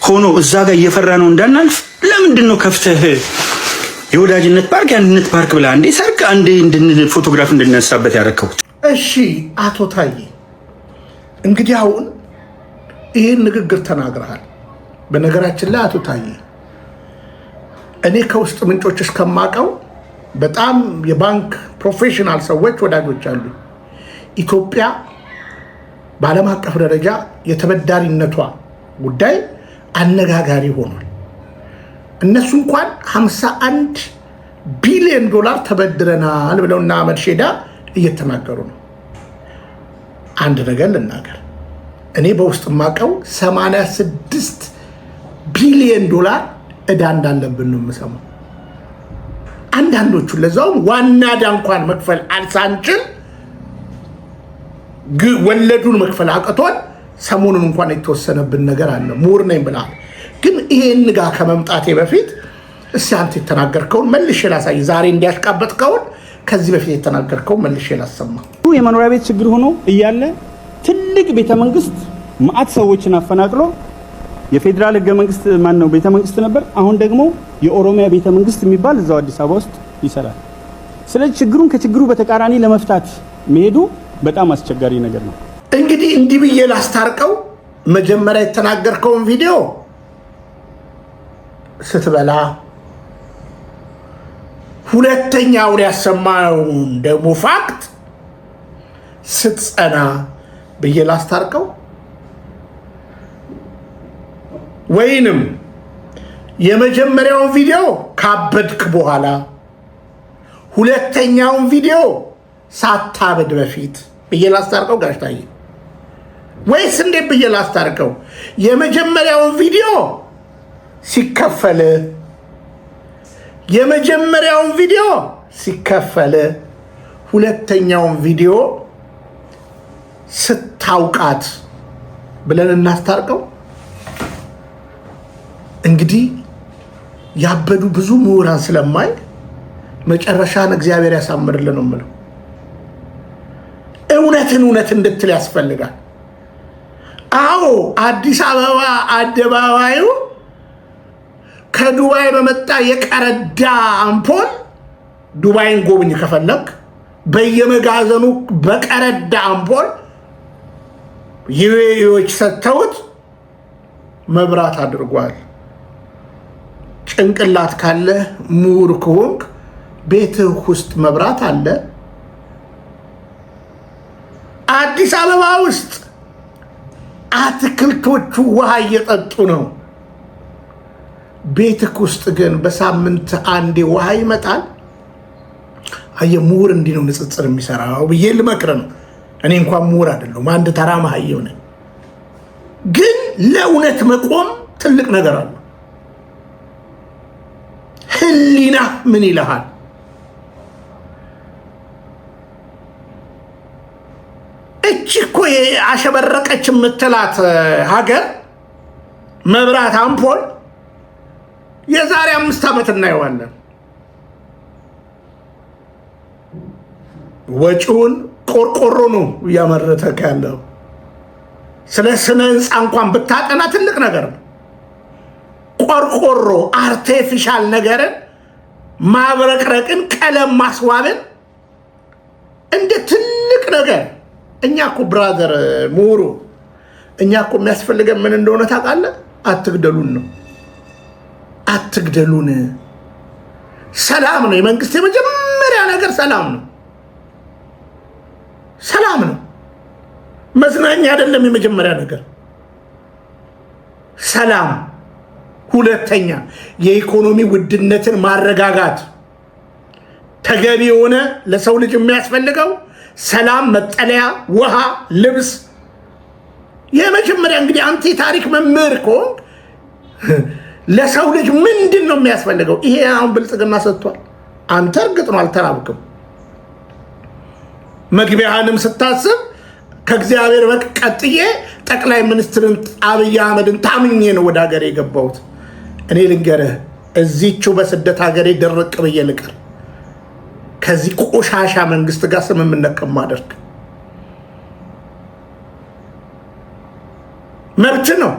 ሆኖ እዛ ጋር እየፈራ ነው እንዳናልፍ ለምንድን ነው ከፍተህ የወዳጅነት ፓርክ የአንድነት ፓርክ ብላ አንዴ ሰርክ አንዴ ፎቶግራፍ እንድነሳበት ያረከው? እሺ አቶ ታዬ እንግዲህ አሁን ይህን ንግግር ተናግረሃል። በነገራችን ላይ አቶ ታዬ እኔ ከውስጥ ምንጮች እስከማውቀው በጣም የባንክ ፕሮፌሽናል ሰዎች ወዳጆች አሉ። ኢትዮጵያ በዓለም አቀፍ ደረጃ የተበዳሪነቷ ጉዳይ አነጋጋሪ ሆኗል። እነሱ እንኳን 51 ቢሊዮን ዶላር ተበድረናል ብለውና አህመድ ሼዳ እየተናገሩ ነው። አንድ ነገር ልናገር፣ እኔ በውስጥ ማቀው 86 ቢሊዮን ዶላር እዳ እንዳለብን ነው የምሰማው። አንዳንዶቹ ለዛውም ዋና ዕዳ እንኳን መክፈል ሳንችል ወለዱን መክፈል አቅቶን ሰሞኑን እንኳን የተወሰነብን ነገር አለ። ምሁር ነኝ ብለሃል፣ ግን ይሄን ጋር ከመምጣቴ በፊት እስኪ አንተ የተናገርከውን መልሼ ላሳይ። ዛሬ እንዲያሽቃበጥከውን ከዚህ በፊት የተናገርከውን መልሼ ላሰማ። የመኖሪያ ቤት ችግር ሆኖ እያለ ትልቅ ቤተመንግስት ማአት ሰዎችን አፈናቅሎ የፌዴራል ህገ መንግስት ማን ነው ቤተመንግስት ነበር። አሁን ደግሞ የኦሮሚያ ቤተመንግስት የሚባል እዛው አዲስ አበባ ውስጥ ይሰራል። ስለዚህ ችግሩን ከችግሩ በተቃራኒ ለመፍታት መሄዱ በጣም አስቸጋሪ ነገር ነው። እንግዲህ እንዲህ ብዬ ላስታርቀው። መጀመሪያ የተናገርከውን ቪዲዮ ስትበላ፣ ሁለተኛውን ያሰማውን ደግሞ ፋክት ስትጸና ብዬ ላስታርቀው፣ ወይንም የመጀመሪያውን ቪዲዮ ካበድክ በኋላ ሁለተኛውን ቪዲዮ ሳታበድ በፊት ብዬ ላስታርቀው ጋሽ ታዬ? ወይስ እንዴት ብዬ ላስታርቀው? የመጀመሪያውን ቪዲዮ ሲከፈል ሁለተኛውን ቪዲዮ ስታውቃት ብለን እናስታርቀው። እንግዲህ ያበዱ ብዙ ምሁራን ስለማይ መጨረሻን እግዚአብሔር ያሳምርልን ነው የምለው። እውነት እንድትል ያስፈልጋል። አዎ አዲስ አበባ አደባባዩ ከዱባይ በመጣ የቀረዳ አምፖል ዱባይን ጎብኝ ከፈለክ በየመጋዘኑ በቀረዳ አምፖል ዩኤዎች ሰጥተውት መብራት አድርጓል። ጭንቅላት ካለ ምሁር ከሆንክ ቤትህ ውስጥ መብራት አለ። አዲስ አበባ ውስጥ አትክልቶቹ ውሃ እየጠጡ ነው። ቤትህ ውስጥ ግን በሳምንት አንዴ ውሃ ይመጣል። ምሁር እንዲህ ነው ንጽጽር የሚሰራው ብዬ ልመክር ነው። እኔ እንኳን ምሁር አይደለሁም፣ አንድ ተራ መሀይም ነኝ። ግን ለእውነት መቆም ትልቅ ነገር አለ። ህሊና ምን ይልሃል? እቺ እኮ አሸበረቀች የምትላት ሀገር መብራት አምፖል የዛሬ 5 ዓመት እናየዋለን። ወጪውን ቆርቆሮ ነው እያመረተ ያለው። ስለ ስነ ህንፃ እንኳን ብታጠና ትልቅ ነገር ነው። ቆርቆሮ አርቲፊሻል ነገርን ማብረቅረቅን ቀለም ማስዋብን እንደ ትልቅ ነገር እኛ እኮ ብራዘር ምሁሩ እኛ እኮ የሚያስፈልገን ምን እንደሆነ ታውቃለህ? አትግደሉን ነው። አትግደሉን። ሰላም ነው የመንግስት የመጀመሪያ ነገር ሰላም ነው። ሰላም ነው። መዝናኛ አይደለም የመጀመሪያ ነገር ሰላም። ሁለተኛ የኢኮኖሚ ውድነትን ማረጋጋት። ተገቢ የሆነ ለሰው ልጅ የሚያስፈልገው ሰላም፣ መጠለያ፣ ውሃ፣ ልብስ። የመጀመሪያ እንግዲህ አንተ የታሪክ መምህር ከሆንክ ለሰው ልጅ ምንድን ነው የሚያስፈልገው? ይሄ አሁን ብልጽግና ሰጥቷል። አንተ እርግጥ ነው አልተራብክም። መግቢያህንም ስታስብ ከእግዚአብሔር ቀጥዬ ጠቅላይ ሚኒስትርን አብይ አህመድን ታምኜ ነው ወደ ሀገሬ የገባሁት። እኔ ልንገርህ እዚህችው በስደት ሀገሬ ደረቅ ብዬ ልቀር ከዚህ ቆሻሻ መንግስት ጋር ስምምነት ከማደርግ መብት ነው።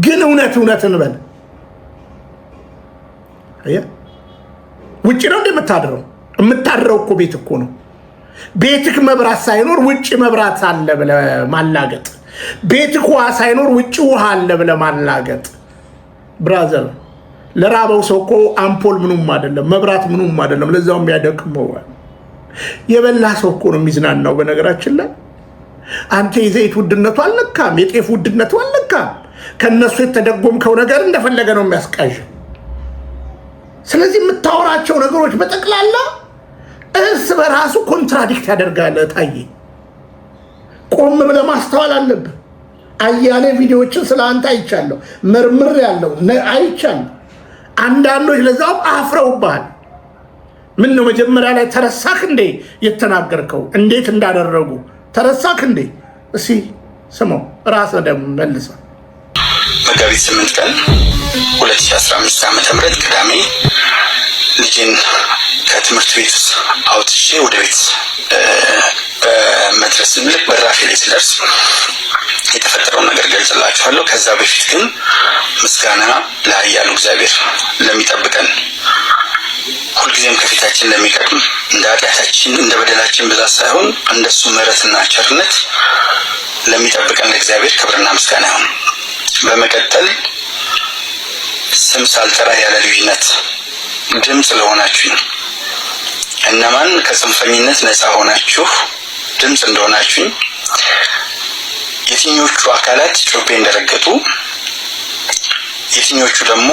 ግን እውነት እንበል። ውጭ ነው እንደምታድረው የምታድረው እኮ ቤት እኮ ነው። ቤትክ መብራት ሳይኖር ውጭ መብራት አለ ብለህ ማላገጥ፣ ቤትክ ውሃ ሳይኖር ውጭ ውሃ አለ ብለህ ማላገጥ። ብራዘር ለራበው ሰው እኮ አምፖል ምኑም አይደለም፣ መብራት ምኑም አይደለም። ለዛውም ያደክመው የበላ ሰው እኮ ነው የሚዝናናው። በነገራችን ላይ አንተ የዘይት ውድነቱ አልነካም፣ የጤፍ ውድነቱ አልነካም። ከነሱ የተደጎምከው ነገር እንደፈለገ ነው የሚያስቃዥ። ስለዚህ የምታወራቸው ነገሮች በጠቅላላ እርስ በራሱ ኮንትራዲክት ያደርጋል። ታዬ ቆም ብለህ ማስተዋል አለብህ። አያሌ ቪዲዮዎችን ስለ አንተ አይቻለሁ፣ መርምር ያለው አይቻለሁ። አንዳንዶች ለዛው አፍረውብሃል። ምን ነው መጀመሪያ ላይ ተረሳክ እንዴ? የተናገርከው እንዴት እንዳደረጉ ተረሳክ እንዴ? እሺ ስማው፣ ራስህ ደግሞ መልሰህ መጋቢት 8 ቀን 2015 ዓ.ም ቅዳሜ ልጅን ከትምህርት ቤት አውጥቼ ወደ ቤት በመድረስ ልክ በራፌ ላይ ስደርስ የተፈጠረውን ነገር ገልጽላችኋለሁ። ከዛ በፊት ግን ምስጋና ለኃያሉ እግዚአብሔር ለሚጠብቀን ሁልጊዜም ከፊታችን ለሚቀድም እንደ ኃጢአታችን እንደ በደላችን ብዛት ሳይሆን እንደሱ ምሕረትና ቸርነት ለሚጠብቀን ለእግዚአብሔር ክብርና ምስጋና ይሁን። በመቀጠል ስም ሳልጠራ ያለ ልዩነት ድምፅ ለሆናችሁ እነማን ከጽንፈኝነት ነፃ ሆናችሁ ድምፅ እንደሆናችሁ፣ የትኞቹ አካላት ጮቤ እንደረገጡ፣ የትኞቹ ደግሞ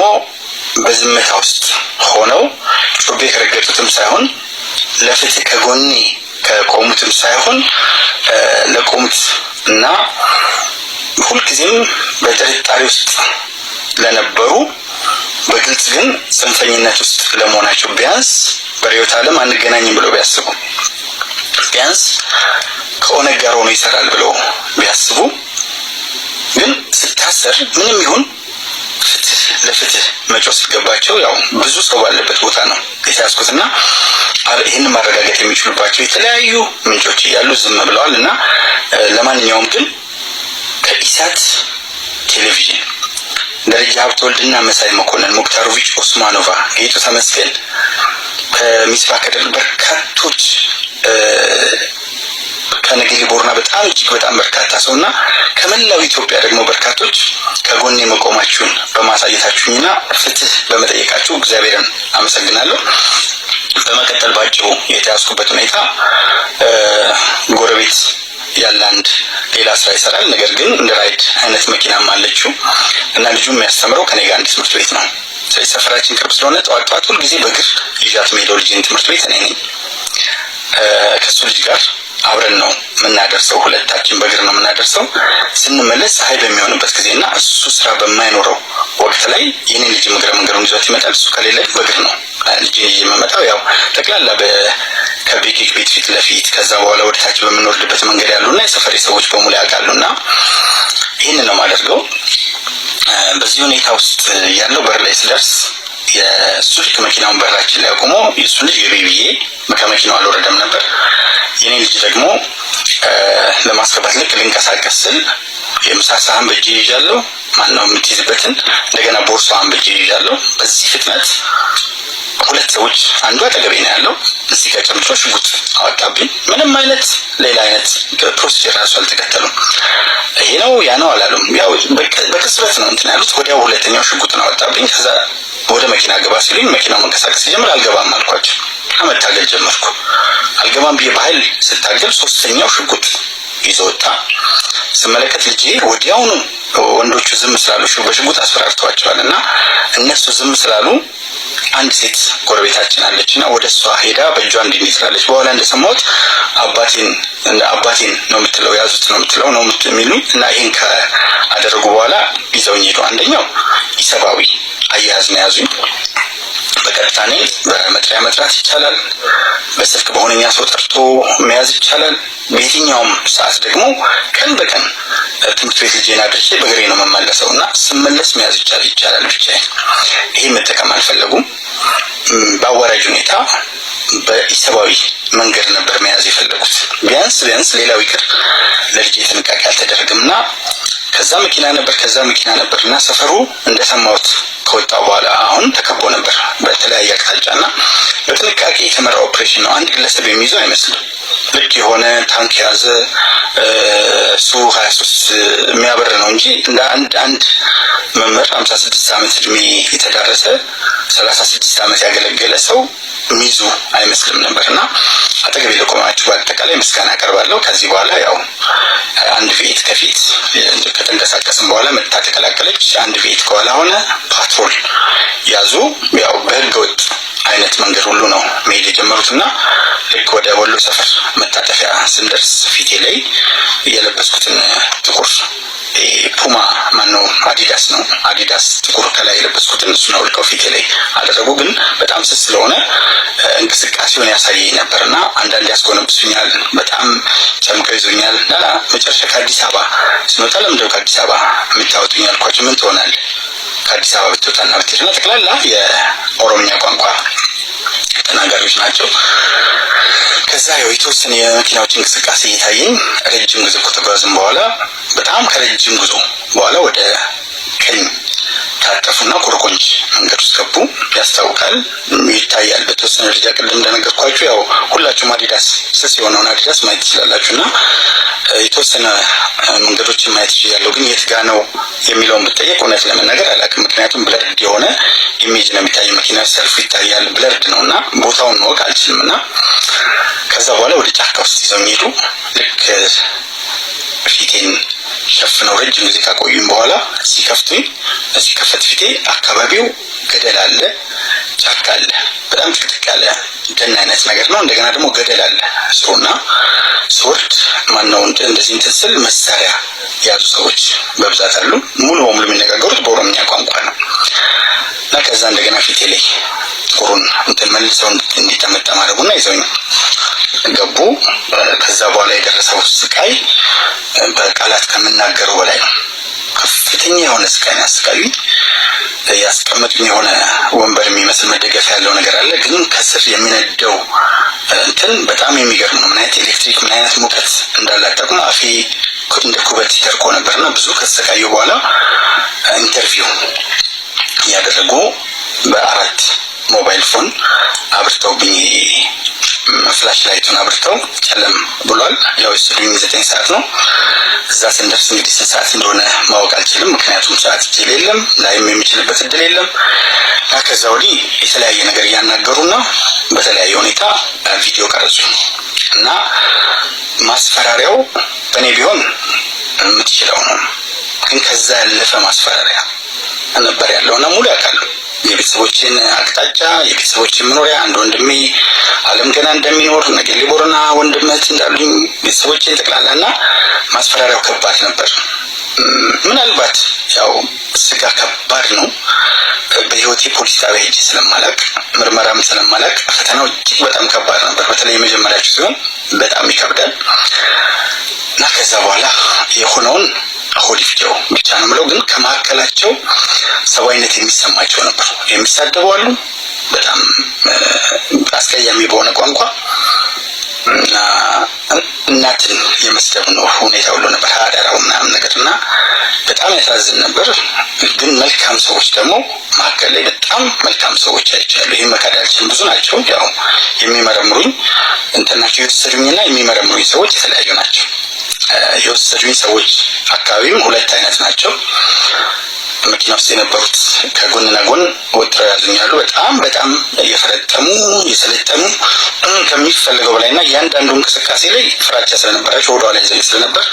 በዝምታ ውስጥ ሆነው ጮቤ ከረገጡትም ሳይሆን ለፍትህ ከጎኔ ከቆሙትም ሳይሆን ለቆሙት እና ሁልጊዜም በጥርጣሬ ውስጥ ለነበሩ በግልጽ ግን ጽንፈኝነት ውስጥ ለመሆናቸው ቢያንስ በርዕዮተ ዓለም አንገናኝም ብለው ቢያስቡ፣ ቢያንስ ከኦነግ ጋር ሆኖ ይሰራል ብለው ቢያስቡ፣ ግን ስታሰር ምንም ይሁን ፍትህ ለፍትህ መጮህ ሲገባቸው ያው ብዙ ሰው ባለበት ቦታ ነው የተያዝኩትና ይህንን ማረጋገጥ የሚችሉባቸው የተለያዩ ምንጮች እያሉ ዝም ብለዋል። እና ለማንኛውም ግን ከኢሳት ቴሌቪዥን ደረጃ ሀብተወልድና መሳይ መኮንን፣ ሙክታሮቪች ኦስማኖቫ፣ ጌጡ ተመስገን ከሚስባ ከደር በርካቶች ከነገሌ ቦርና በጣም እጅግ በጣም በርካታ ሰውና ከመላው ኢትዮጵያ ደግሞ በርካቶች ከጎኔ መቆማችሁን በማሳየታችሁና ፍትህ በመጠየቃችሁ እግዚአብሔርን አመሰግናለሁ። በመቀጠል ባጭሩ የተያዝኩበት ሁኔታ ጎረቤት ያለ አንድ ሌላ ስራ ይሰራል። ነገር ግን እንደ ራይድ አይነት መኪናም አለችው እና ልጁ የሚያስተምረው ከኔ ጋር አንድ ትምህርት ቤት ነው። ስለዚህ ሰፈራችን ቅርብ ስለሆነ ጠዋት ሁልጊዜ በእግር ይዣት የምሄደው ልጄን ትምህርት ቤት እኔ ነኝ። ከሱ ልጅ ጋር አብረን ነው የምናደርሰው፣ ሁለታችን በእግር ነው የምናደርሰው። ስንመለስ ፀሐይ በሚሆንበት ጊዜና እሱ ስራ በማይኖረው ወቅት ላይ የኔ ልጅ መንገዱን ይዞት ይመጣል። እሱ ከሌለ በእግር ነው ልጄን ይዤ የምመጣው። ያው ጠቅላላ ከቤኬክ ቤት ፊት ለፊት ከዛ በኋላ ወደ ታች በምንወርድበት መንገድ ያሉና የሰፈሬ ሰዎች በሙሉ ያውቃሉና ይህንን ነው የማደርገው። በዚህ ሁኔታ ውስጥ ያለው በር ላይ ስደርስ የእሱ ልጅ መኪናውን በራችን ላይ አቁሞ የእሱን ልጅ ገቢ ብዬ ከመኪናው አልወረደም ነበር። የኔ ልጅ ደግሞ ለማስገባት ልክ ልንቀሳቀስ ስል የምሳ ሳህን በእጄ ይዣለሁ፣ ማነው የምትይዝበትን እንደገና ቦርሳዋን በእጄ ይዣለሁ። በዚህ ፍጥነት ሁለት ሰዎች አንዱ አጠገቤ ነው ያለው፣ እዚህ ጋር ጨምቶ ሽጉጥ አወጣብኝ። ምንም አይነት ሌላ አይነት ፕሮሲጀር ራሱ አልተከተሉም። ይሄ ነው ያ ነው አላሉም። ያው በቅጽበት ነው እንትን ያሉት። ወዲያው ሁለተኛው ሽጉጥን አወጣብኝ። ከዛ ወደ መኪና ገባ ሲሉኝ መኪናው መንቀሳቀስ ሲጀምር አልገባም አልኳቸው። መታገል ጀመርኩ። አልገባም ብዬ በኃይል ስታገል ሶስተኛው ሽጉጥ ይዞ ወጣ። ስመለከት ልጄ ወዲያውኑ ወንዶቹ ዝም ስላሉ በሽጉጥ አስፈራርተዋቸዋል እና እነሱ ዝም ስላሉ አንድ ሴት ጎረቤታችን አለችና ወደ እሷ ሄዳ በእጇ እንዲትላለች። በኋላ እንደሰማሁት አባቴን ነው የምትለው፣ ያዙት ነው የምትለው ነው የሚሉኝ እና ይሄን ካደረጉ በኋላ ይዘውኝ ሄዱ። አንደኛው ኢሰብአዊ አያያዝ ነው ያዙኝ። በቀጥታ እኔ በመጥሪያ መጥራት ይቻላል፣ በስልክ በሆነኛ ሰው ጠርቶ መያዝ ይቻላል። በየትኛውም ሰዓት ደግሞ ቀን በቀን ትምህርት ቤት ልጄን አድርሼ በእግሬ ነው የምመለሰው እና ስመለስ መያዝ ይቻላል። ብቻዬን ይሄ መጠቀም አልፈለጉም። በአዋራጅ ሁኔታ በኢሰብአዊ መንገድ ነበር መያዝ የፈለጉት። ቢያንስ ሌላው ይቅር ለልጄ ጥንቃቄ አልተደረገም እና ከዛ መኪና ነበር እና ሰፈሩ እንደሰማሁት ከወጣ በኋላ አሁን ተከቦ ነበር በተለያየ አቅጣጫና በጥንቃቄ የተመራ ኦፕሬሽን ነው። አንድ ግለሰብ የሚይዘው አይመስልም። ልክ የሆነ ታንክ የያዘ ሱ-23 የሚያበር ነው እንጂ እንደ አንድ መምህር 56 ዓመት እድሜ የተዳረሰ 36 ዓመት ያገለገለ ሰው ሚዙ አይመስልም ነበርና አጠገቤ ለቆማችሁ በአጠቃላይ ምስጋና አቀርባለሁ። ከዚህ በኋላ ያው አንድ ቬት ከፊት ከተንቀሳቀስን በኋላ መታ ተቀላቀለች። አንድ ቬት ከኋላ ሆነ። ፓትሮል ያዙ። ያው በህገወጥ አይነት መንገድ ሁሉ ነው መሄድ የጀመሩትና ልክ ወደ ወሎ ሰፈር መታጠፊያ ስንደርስ ፊቴ ላይ የለበስኩትን ጥቁር ፑማ ማነው አዲዳስ ጥቁር ከላይ የለበስኩትን እሱን አውልቀው ፊቴ ላይ አደረጉ። ግን በጣም ስስ ስለሆነ እንቅስቃሴውን ያሳየኝ ነበርና አንዳንድ ያስጎነብሱኛል፣ በጣም ጨምቀው ይዞኛል። መጨረሻ ከአዲስ አበባ ስንወጣ ለምንድነው ከአዲስ አበባ የምታወጡኝ አልኳቸው። ምን ትሆናለህ ከአዲስ አበባ ብትወጣና ብትሄድና ጠቅላላ የኦሮምኛ ቋንቋ ተናጋሪዎች ናቸው። ከዛ ያው የተወሰነ የመኪናዎች እንቅስቃሴ እየታየኝ ረጅም ጉዞ ከተጓዝን በኋላ በጣም ከረጅም ጉዞ በኋላ ወደ ቀኝ ታጠፉና ኮርኮንች መንገድ ውስጥ ገቡ። ያስታውቃል፣ ይታያል በተወሰነ ደረጃ። ቅድም እንደነገርኳችሁ ያው ሁላችሁም አዲዳስ ስስ የሆነውን አዲዳስ ማየት ትችላላችሁና የተወሰነ መንገዶችን ማየት ይችላል። ግን የት ጋ ነው የሚለውን ብትጠየቅ እውነት ለመናገር አላውቅም። ምክንያቱም ብለርድ የሆነ ኢሜጅ ነው የሚታየው። መኪና ሰልፉ ይታያል፣ ብለርድ ነውና ቦታውን ማወቅ አልችልምና ከዛ በኋላ ወደ ጫካ ውስጥ ይዘው ሄዱ። ልክ ፊቴን ሸፍነው ረጅም ጊዜ ካቆዩኝ በኋላ ሲከፈት ፊቴ አካባቢው ገደል አለ፣ ጫካ አለ፣ በጣም ጥቅጥቅ ያለ ደን አይነት ነገር ነው። እንደገና ደግሞ ገደል አለ ስሩና ስወርድ ማነው እንደዚህ እንትን ስል መሳሪያ የያዙ ሰዎች በብዛት አሉ። ሙሉ በሙሉ የሚነጋገሩት በኦሮምኛ ቋንቋ ነው እና ከዛ እንደገና ፊቴ ላይ ጥቁሩን እንትን መልሰው እንዲጠመጠም አደረጉና ይዘውኝ ገቡ። ከዛ በኋላ የደረሰው ስቃይ በቃላት ከምናገረው በላይ ነው። ከፍተኛ የሆነ ስቃይ ያስቃዩኝ። ያስቀመጡኝ የሆነ ወንበር የሚመስል መደገፊያ ያለው ነገር አለ፣ ግን ከስር የሚነደው እንትን በጣም የሚገርም ነው። ምን አይነት ኤሌክትሪክ ምን አይነት ሙቀት እንዳላጠቅሙ አፌ እንደ ኩበት ይደርቆ ነበርና ብዙ ከተሰቃዩ በኋላ ኢንተርቪው ያደረጉ በ4 ሞባይል ፎን አብርተውብኝ ፍላሽ ላይቱን አብርተው ጨለም ብሏል። ያው እሱኝ 9 ሰዓት ነው። እዛ ስንደርስ እንግዲህ 6 ሰዓት እንደሆነ ማወቅ አልችልም፣ ምክንያቱም ሰዓት እጅል የለም ላይም የሚችልበት እድል የለም። ከዛ ወዲህ የተለያየ ነገር እያናገሩና በተለያየ ሁኔታ ቪዲዮ ቀረጹ እና ማስፈራሪያው በእኔ ቢሆን የምትችለው ነው፣ ግን ከዛ ያለፈ ማስፈራሪያ ነበር ያለውና ሙሉ ያውቃሉ የቤተሰቦችን አቅጣጫ የቤተሰቦችን መኖሪያ አንድ ወንድሜ አለም ገና እንደሚኖር ነገሌ ቦረና ወንድምት እንዳሉኝ ቤተሰቦችን ጠቅላላና ማስፈራሪያው ከባድ ነበር። ምናልባት ያው ስጋ ከባድ ነው። በህይወቴ ፖሊስ ጣቢያ ሄጄ ስለማላቅ ምርመራም ስለማላቅ ፈተናው እጅግ በጣም ከባድ ነበር። በተለይ የመጀመሪያቸው ሲሆን በጣም ይከብዳል እና ከዛ በኋላ የሆነውን ሆሊፊው ብቻ ነው የምለው። ግን ከመካከላቸው ሰብአዊነት የሚሰማቸው ነበር። የሚሳደቡ አሉ በጣም አስቀያሚ በሆነ ቋንቋ እና እናትን የመስደብ ነው ሁኔታ ሁሉ ነበር አዳራው ምናምን ነገርና በጣም ያሳዝን ነበር። ግን መልካም ሰዎች ደግሞ መካከል ላይ በጣም መልካም ሰዎች አይቻሉ። ይሄ መካዳችን ብዙ ናቸው። ያው የሚመረምሩኝ እንትናቸው የወሰዱኝና የሚመረምሩኝ ሰዎች የተለያዩ ናቸው። የወሰዱኝ ሰዎች አካባቢም 2 አይነት ናቸው። መኪና ውስጥ የነበሩት ከጎንና ጎን ወጥረው ያዙኛሉ። በጣም እየፈረጠሙ እየሰለጠኑ ከሚፈልገው በላይና ያንዳንዱ እንቅስቃሴ ላይ ፍራቻ ስለነበራቸው ወደ ኋላ ይዘኝ ስለነበር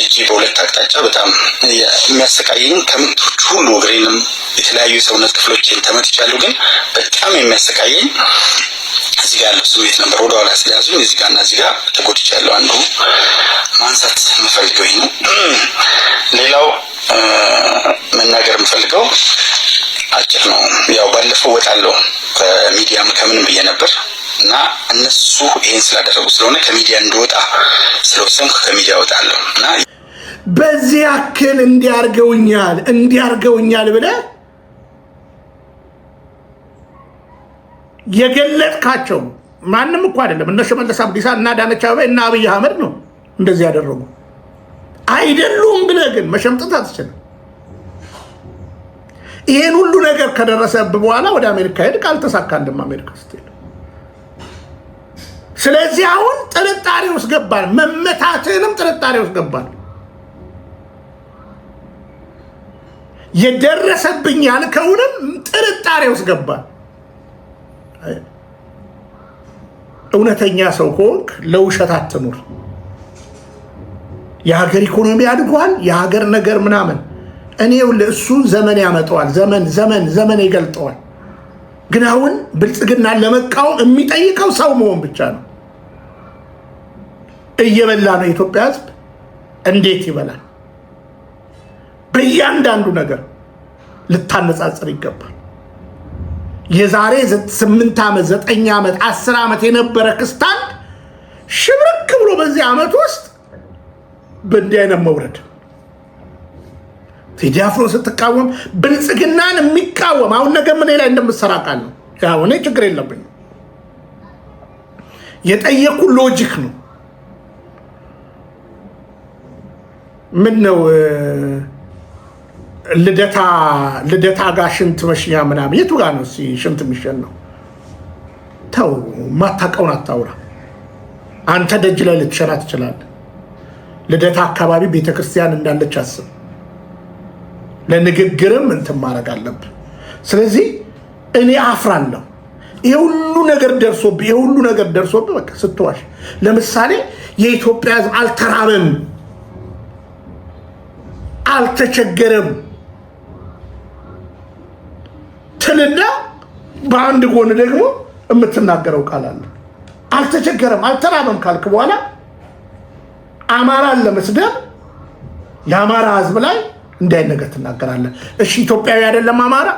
እጄ በ2 አቅጣጫ በጣም የሚያሰቃየኝ ከምቶች ሁሉ እግሬንም የተለያዩ የሰውነት ክፍሎችን ተመትቻለሁ። ግን በጣም የሚያሰቃየኝ እዚህ ጋር ያለው ስሜት ነበር። ወደ ኋላ ስለያዙኝ እዚህ ጋርና እዚህ ጋር ተጎድቻለሁ። አንዱ ማንሳት የምፈልገው ይሄ ነው። ሌላው መናገር የምፈልገው አጭር ነው። ያው ባለፈው ወጣለሁ ከሚዲያም ከምንም ብዬ ነበር እና እነሱ ይሄን ስላደረጉ ስለሆነ ከሚዲያ እንደወጣ ስለወሰንኩ ከሚዲያ ወጣለሁ እና በዚህ ያክል እንዲያርገውኛል ብለህ የገለጥካቸው ማንም እኮ አይደለም። እነ ሽመልስ አብዲሳ እና አዳነች አቤቤ እና አብይ አህመድ ነው እንደዚህ ያደረጉ አይደሉም ብለህ ግን መሸምጠት አትችልም። ይሄን ሁሉ ነገር ከደረሰብህ በኋላ ወደ አሜሪካ ሄድ ካልተሳካልም አሜሪካ ስትሄድ፣ ስለዚህ አሁን ጥርጣሬ ውስጥ ገባን። መመታትንም ጥርጣሬ ውስጥ ገባን። የደረሰብኝ ያልከውንም ጥርጣሬ ውስጥ ገባን። እውነተኛ ሰው ከሆንክ ለውሸት አትኑር። የሀገር ኢኮኖሚ አድጓል፣ የሀገር ነገር ምናምን እኔው ለእሱ ዘመን ያመጣዋል፣ ዘመን ይገልጠዋል። ግን አሁን ብልጽግናን ለመቃወም የሚጠይቀው ሰው መሆን ብቻ ነው። እየበላ ነው የኢትዮጵያ ሕዝብ። እንዴት ይበላል? በእያንዳንዱ ነገር ልታነጻጽር ይገባል። የዛሬ 8 ዓመት 9 ዓመት 10 ዓመት የነበረ ክስታን ሽብርክ ብሎ በዚህ ዓመት ውስጥ በእንዲህ አይነት መውረድ ቴዲ አፍሮ ስትቃወም ብልጽግናን የሚቃወም አሁን ነገ ምን ላይ እንደምትሰራ ቃል ነው። ያው እኔ ችግር የለብኝም። የጠየቁ ሎጂክ ነው። ምን ነው ልደታ ጋር ሽንት መሽኛ ምናምን የቱ ጋር ነው ሽንት የሚሸን ነው? ተው፣ ማታውቀውን አታውራ። አንተ ደጅ ላይ ልትሸና ትችላለህ። ልደታ አካባቢ ቤተክርስቲያን እንዳለች አስብ። ለንግግርም እንትን ማድረግ አለብህ። ስለዚህ እኔ አፍራለሁ። ይሄ ሁሉ ነገር ደርሶብህ በቃ ስትዋሽ። ለምሳሌ የኢትዮጵያ ሕዝብ አልተራበም፣ አልተቸገረም ትልና በአንድ ጎን ደግሞ የምትናገረው ቃል አለ። አልተቸገረም አልተራበም ካልክ በኋላ አማራን ለመስደብ የአማራ ሕዝብ ላይ እንዳይነት ነገር ትናገራለህ። እሺ ኢትዮጵያዊ አይደለም አማራ?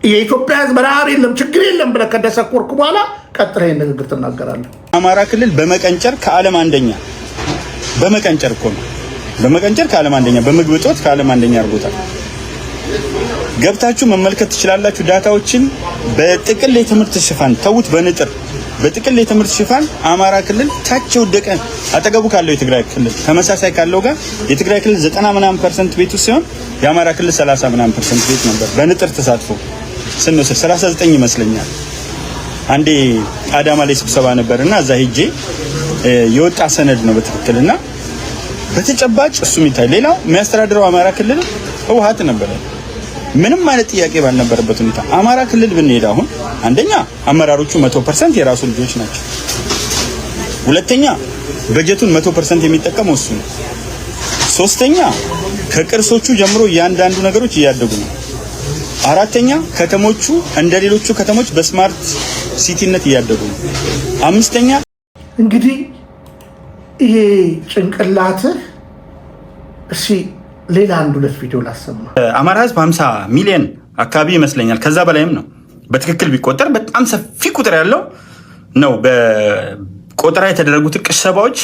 የኢትዮጵያ ሕዝብ ረሃብ የለም ችግር የለም ብለህ ከደሰኮርክ በኋላ ቀጥረህ ንግግር ትናገራለህ። አማራ ክልል በመቀንጨር ከዓለም አንደኛ በመቀንጨር እኮ ነው። በመቀንጨር ከዓለም አንደኛ፣ በምግብ እጦት ከዓለም አንደኛ አድርጎታል። ገብታችሁ መመልከት ትችላላችሁ ዳታዎችን። በጥቅል የትምህርት ሽፋን ተውት፣ በንጥር በጥቅል የትምህርት ሽፋን አማራ ክልል ታች ወደቀ። አጠገቡ ካለው የትግራይ ክልል ተመሳሳይ ካለው ጋር የትግራይ ክልል 90% ቤቱ ሲሆን የአማራ ክልል 30% ቤት ነበር። በንጥር ተሳትፎ ስንወስድ 39 ይመስለኛል። አንዴ አዳማ ላይ ስብሰባ ነበርና እዛ ሄጄ የወጣ ሰነድ ነው በትክክልና በተጨባጭ እሱ የሚታይ። ሌላው የሚያስተዳድረው አማራ ክልል ህወሓት ነበረ። ምንም አይነት ጥያቄ ባልነበረበት ሁኔታ አማራ ክልል ብንሄድ አሁን አንደኛ አመራሮቹ 100% የራሱ ልጆች ናቸው። ሁለተኛ በጀቱን 100% የሚጠቀመው እሱ ነው። ሶስተኛ ከቅርሶቹ ጀምሮ እያንዳንዱ ነገሮች እያደጉ ነው። አራተኛ ከተሞቹ እንደሌሎቹ ከተሞች በስማርት ሲቲነት እያደጉ ነው። አምስተኛ እንግዲህ ይሄ ጭንቅላትህ እሺ ሌላ አንድ ሁለት ቪዲዮ ላሰማ። አማራ ህዝብ 50 ሚሊዮን አካባቢ ይመስለኛል፣ ከዛ በላይም ነው በትክክል ቢቆጠር በጣም ሰፊ ቁጥር ያለው ነው። በቆጠራ የተደረጉት ቅሰባዎች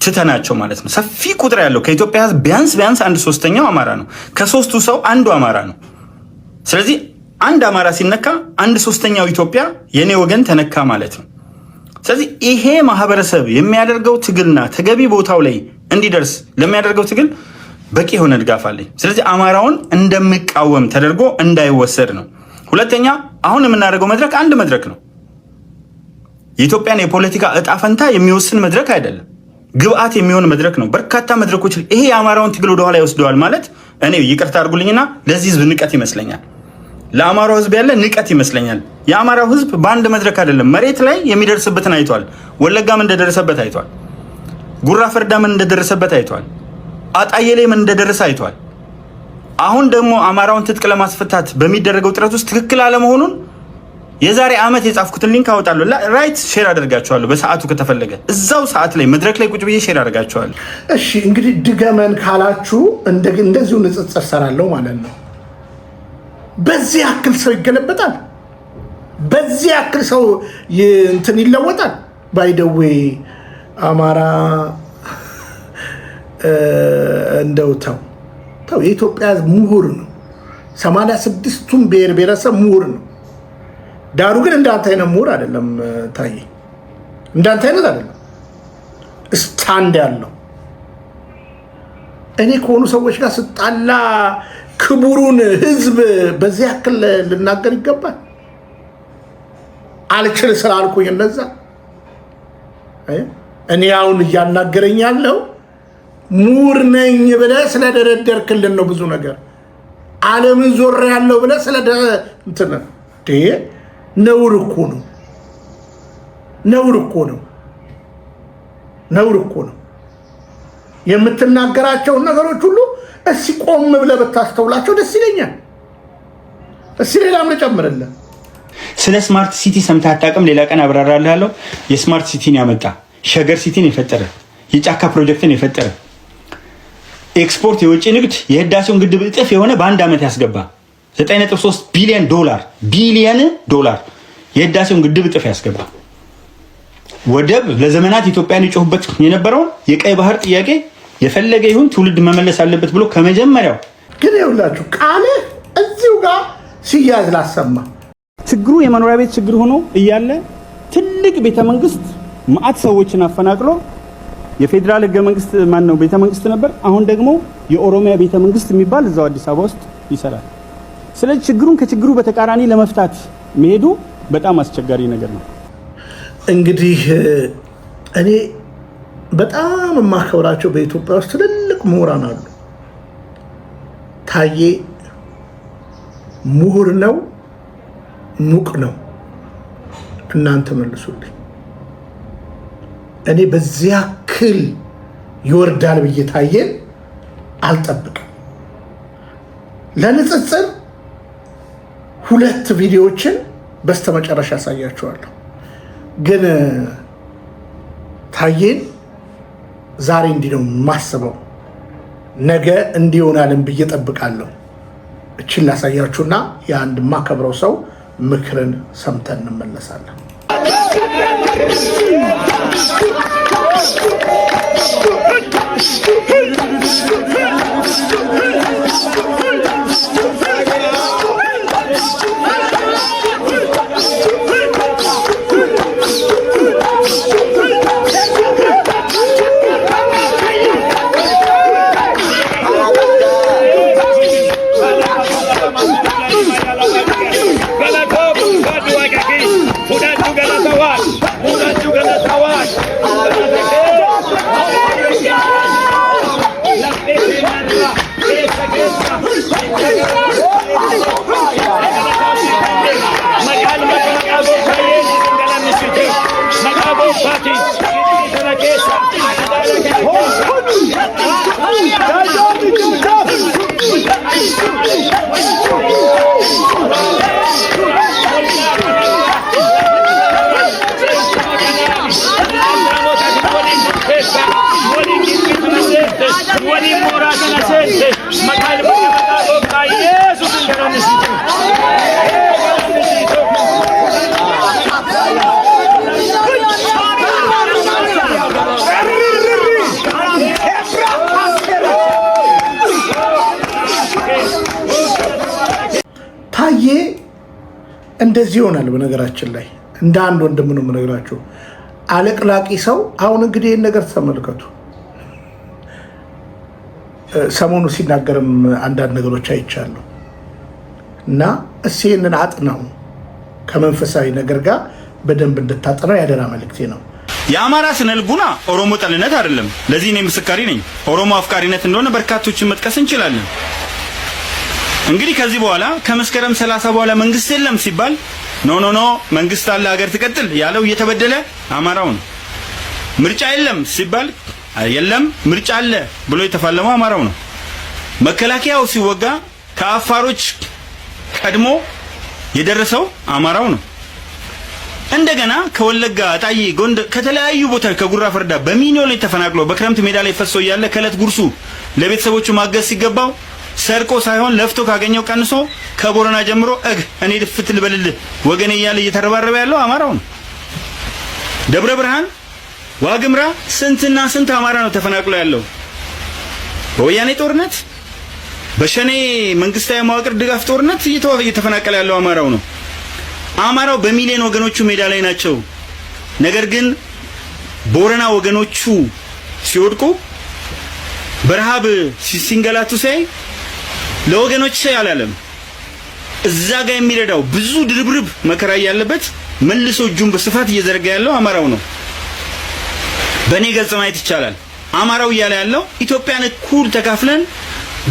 ትተናቸው ማለት ነው። ሰፊ ቁጥር ያለው ከኢትዮጵያ ህዝብ ቢያንስ 1/3 አማራ ነው። ከሶስቱ ሰው አንዱ አማራ ነው። ስለዚህ አንድ አማራ ሲነካ 1/3 ኢትዮጵያ የኔ ወገን ተነካ ማለት ነው። ስለዚህ ይሄ ማህበረሰብ የሚያደርገው ትግልና ተገቢ ቦታው ላይ እንዲደርስ ለሚያደርገው ትግል በቂ የሆነ ድጋፍ አለኝ። ስለዚህ አማራውን እንደሚቃወም ተደርጎ እንዳይወሰድ ነው። ሁለተኛ አሁን የምናደርገው መድረክ አንድ መድረክ ነው። የኢትዮጵያን የፖለቲካ እጣ ፈንታ የሚወስን መድረክ አይደለም፣ ግብአት የሚሆን መድረክ ነው። በርካታ መድረኮች ይሄ የአማራውን ትግል ወደኋላ ይወስደዋል ማለት እኔ ይቅርታ አድርጉልኝና ለዚህ ህዝብ ንቀት ይመስለኛል። ለአማራው ህዝብ ያለ ንቀት ይመስለኛል። የአማራው ህዝብ በአንድ መድረክ አይደለም መሬት ላይ የሚደርስበትን አይቷል። ወለጋም እንደደረሰበት አይቷል። ጉራ ፈርዳም እንደደረሰበት አይቷል። አጣዬ ላይ ምን እንደደረሰ አይቷል። አሁን ደግሞ አማራውን ትጥቅ ለማስፈታት በሚደረገው ጥረት ውስጥ ትክክል አለመሆኑን የዛሬ ዓመት የጻፍኩትን ሊንክ አወጣለሁ። ራይት ሼር አደርጋቸዋለሁ። በሰዓቱ ከተፈለገ እዛው ሰዓት ላይ መድረክ ላይ ቁጭ ብዬ ሼር አደርጋቸዋለሁ። እሺ እንግዲህ ድገመን ካላችሁ እንደዚሁ ንጽጽር ሰራለሁ ማለት ነው። በዚህ ያክል ሰው ይገለበጣል። በዚህ ያክል ሰው እንትን ይለወጣል። ባይደዌ አማራ እንደው ተው የኢትዮጵያ ህዝብ ምሁር ነው። 86ቱም ብሔር ብሔረሰብ ምሁር ነው። ዳሩ ግን እንዳንተ አይነት ምሁር አይደለም። ታዬ እንዳንተ አይነት አይደለም። ስታንድ ያለው እኔ ከሆኑ ሰዎች ጋር ስጣላ ክቡሩን ህዝብ በዚህ ያክል ልናገር ይገባል? አልችል ስላልኩኝ እነዛ እኔ አሁን እያናገረኝ ያለው ምሁር ነኝ ብለህ ስለደረደርክልን ነው። ብዙ ነገር ዓለምን ዞር ያለው ብለህ እንትን ነውር እኮ ነው። ነውር እኮ ነው። ነውር እኮ ነው። የምትናገራቸውን ነገሮች ሁሉ እስኪ ቆም ብለህ ብታስተውላቸው ደስ ይለኛል። እስኪ ሌላም ልጨምርልህ። ስለ ስማርት ሲቲ ሰምተህ አታውቅም? ሌላ ቀን አብራራልሃለሁ። የስማርት ሲቲን ያመጣ ሸገር ሲቲን የፈጠረ የጫካ ፕሮጀክትን የፈጠረ ኤክስፖርት የውጭ ንግድ የህዳሴውን ግድብ እጥፍ የሆነ በአንድ ዓመት ያስገባ 9.3 ቢሊየን ዶላር የህዳሴውን ግድብ እጥፍ ያስገባ ወደብ ለዘመናት ኢትዮጵያን ይጮህበት የነበረውን የቀይ ባህር ጥያቄ የፈለገ ይሁን ትውልድ መመለስ አለበት ብሎ ከመጀመሪያው ግን ይኸውላችሁ ቃል እዚሁ ጋር ሲያዝ ላሰማ። ችግሩ የመኖሪያ ቤት ችግር ሆኖ እያለ ትልቅ ቤተመንግስት ማአት ሰዎችን አፈናቅሎ የፌዴራል ህገ መንግስት ቤተመንግስት ነበር። አሁን ደግሞ የኦሮሚያ ቤተመንግስት የሚባል እዛው አዲስ አበባ ውስጥ ይሰራል። ስለዚህ ችግሩን ከችግሩ በተቃራኒ ለመፍታት መሄዱ በጣም አስቸጋሪ ነገር ነው። እንግዲህ እኔ በጣም የማከብራቸው በኢትዮጵያ ውስጥ ትልልቅ ምሁራን አሉ። ታዬ ምሁር ነው፣ ሙቅ ነው። እናንተ መልሱልኝ። እኔ በዚያ ያክል ይወርዳል ብዬ ታዬን አልጠብቅም። ለንጽጽር ሁለት ቪዲዮዎችን በስተመጨረሻ ያሳያችኋለሁ። ግን ታዬን ዛሬ እንዲህ ነው የማስበው፣ ነገ እንዲህ ይሆናልን ብዬ ጠብቃለሁ። እችን ላሳያችሁና የአንድ የማከብረው ሰው ምክርን ሰምተን እንመለሳለን። እንደዚህ ይሆናል። በነገራችን ላይ እንደ አንድ ወንድም ነው የምነግራችሁ። አለቅላቂ ሰው አሁን እንግዲህ ይህን ነገር ተመልከቱ። ሰሞኑ ሲናገርም አንዳንድ ነገሮች አይቻለሁ እና ይህንን አጥናው ከመንፈሳዊ ነገር ጋር በደንብ እንድታጠናው ያደራ መልእክቴ ነው። የአማራ ስነ ልቡና ኦሮሞ ጠልነት አይደለም። ለዚህ እኔ ምስካሪ ነኝ። ኦሮሞ አፍቃሪነት እንደሆነ በርካቶችን መጥቀስ እንችላለን። እንግዲህ ከዚህ በኋላ ከመስከረም 30 በኋላ መንግስት የለም ሲባል ኖ መንግስት አለ ሀገር ትቀጥል ያለው እየተበደለ አማራው ነው። ምርጫ የለም ሲባል የለም ምርጫ አለ ብሎ የተፋለመው አማራው ነው። መከላከያው ሲወጋ ከአፋሮች ቀድሞ የደረሰው አማራው ነው። እንደገና ከወለጋ አጣዬ፣ ጎንደር ከተለያዩ ቦታ ከጉራ ፈርዳ በሚሊዮን ተፈናቅሎ በክረምት ሜዳ ላይ ፈሶ ያለ ከለት ጉርሱ ለቤተሰቦቹ ማገዝ ሲገባው ሰርቆ ሳይሆን ለፍቶ ካገኘው ቀንሶ ከቦረና ጀምሮ እኔ ድፍት ልበልልህ ወገኔ እያለ እየተረባረበ ያለው አማራው ነው። ደብረ ብርሃን፣ ዋግምራ ስንትና ስንት አማራ ነው ተፈናቅሎ ያለው። በወያኔ ጦርነት፣ በሸኔ መንግስታዊ መዋቅር ድጋፍ ጦርነት እየተፈናቀለ ያለው አማራው ነው። አማራው በሚሊዮን ወገኖቹ ሜዳ ላይ ናቸው። ነገር ግን ቦረና ወገኖቹ ሲወድቁ በረሃብ ሲንገላቱ ሳይ ለወገኖች ሳይ አላለም። እዛ ጋር የሚረዳው ብዙ ድርብርብ መከራ ያለበት መልሶ እጁን በስፋት እየዘረጋ ያለው አማራው ነው። በእኔ ገጽ ማየት ይቻላል። አማራው እያለ ያለው ኢትዮጵያን እኩል ተካፍለን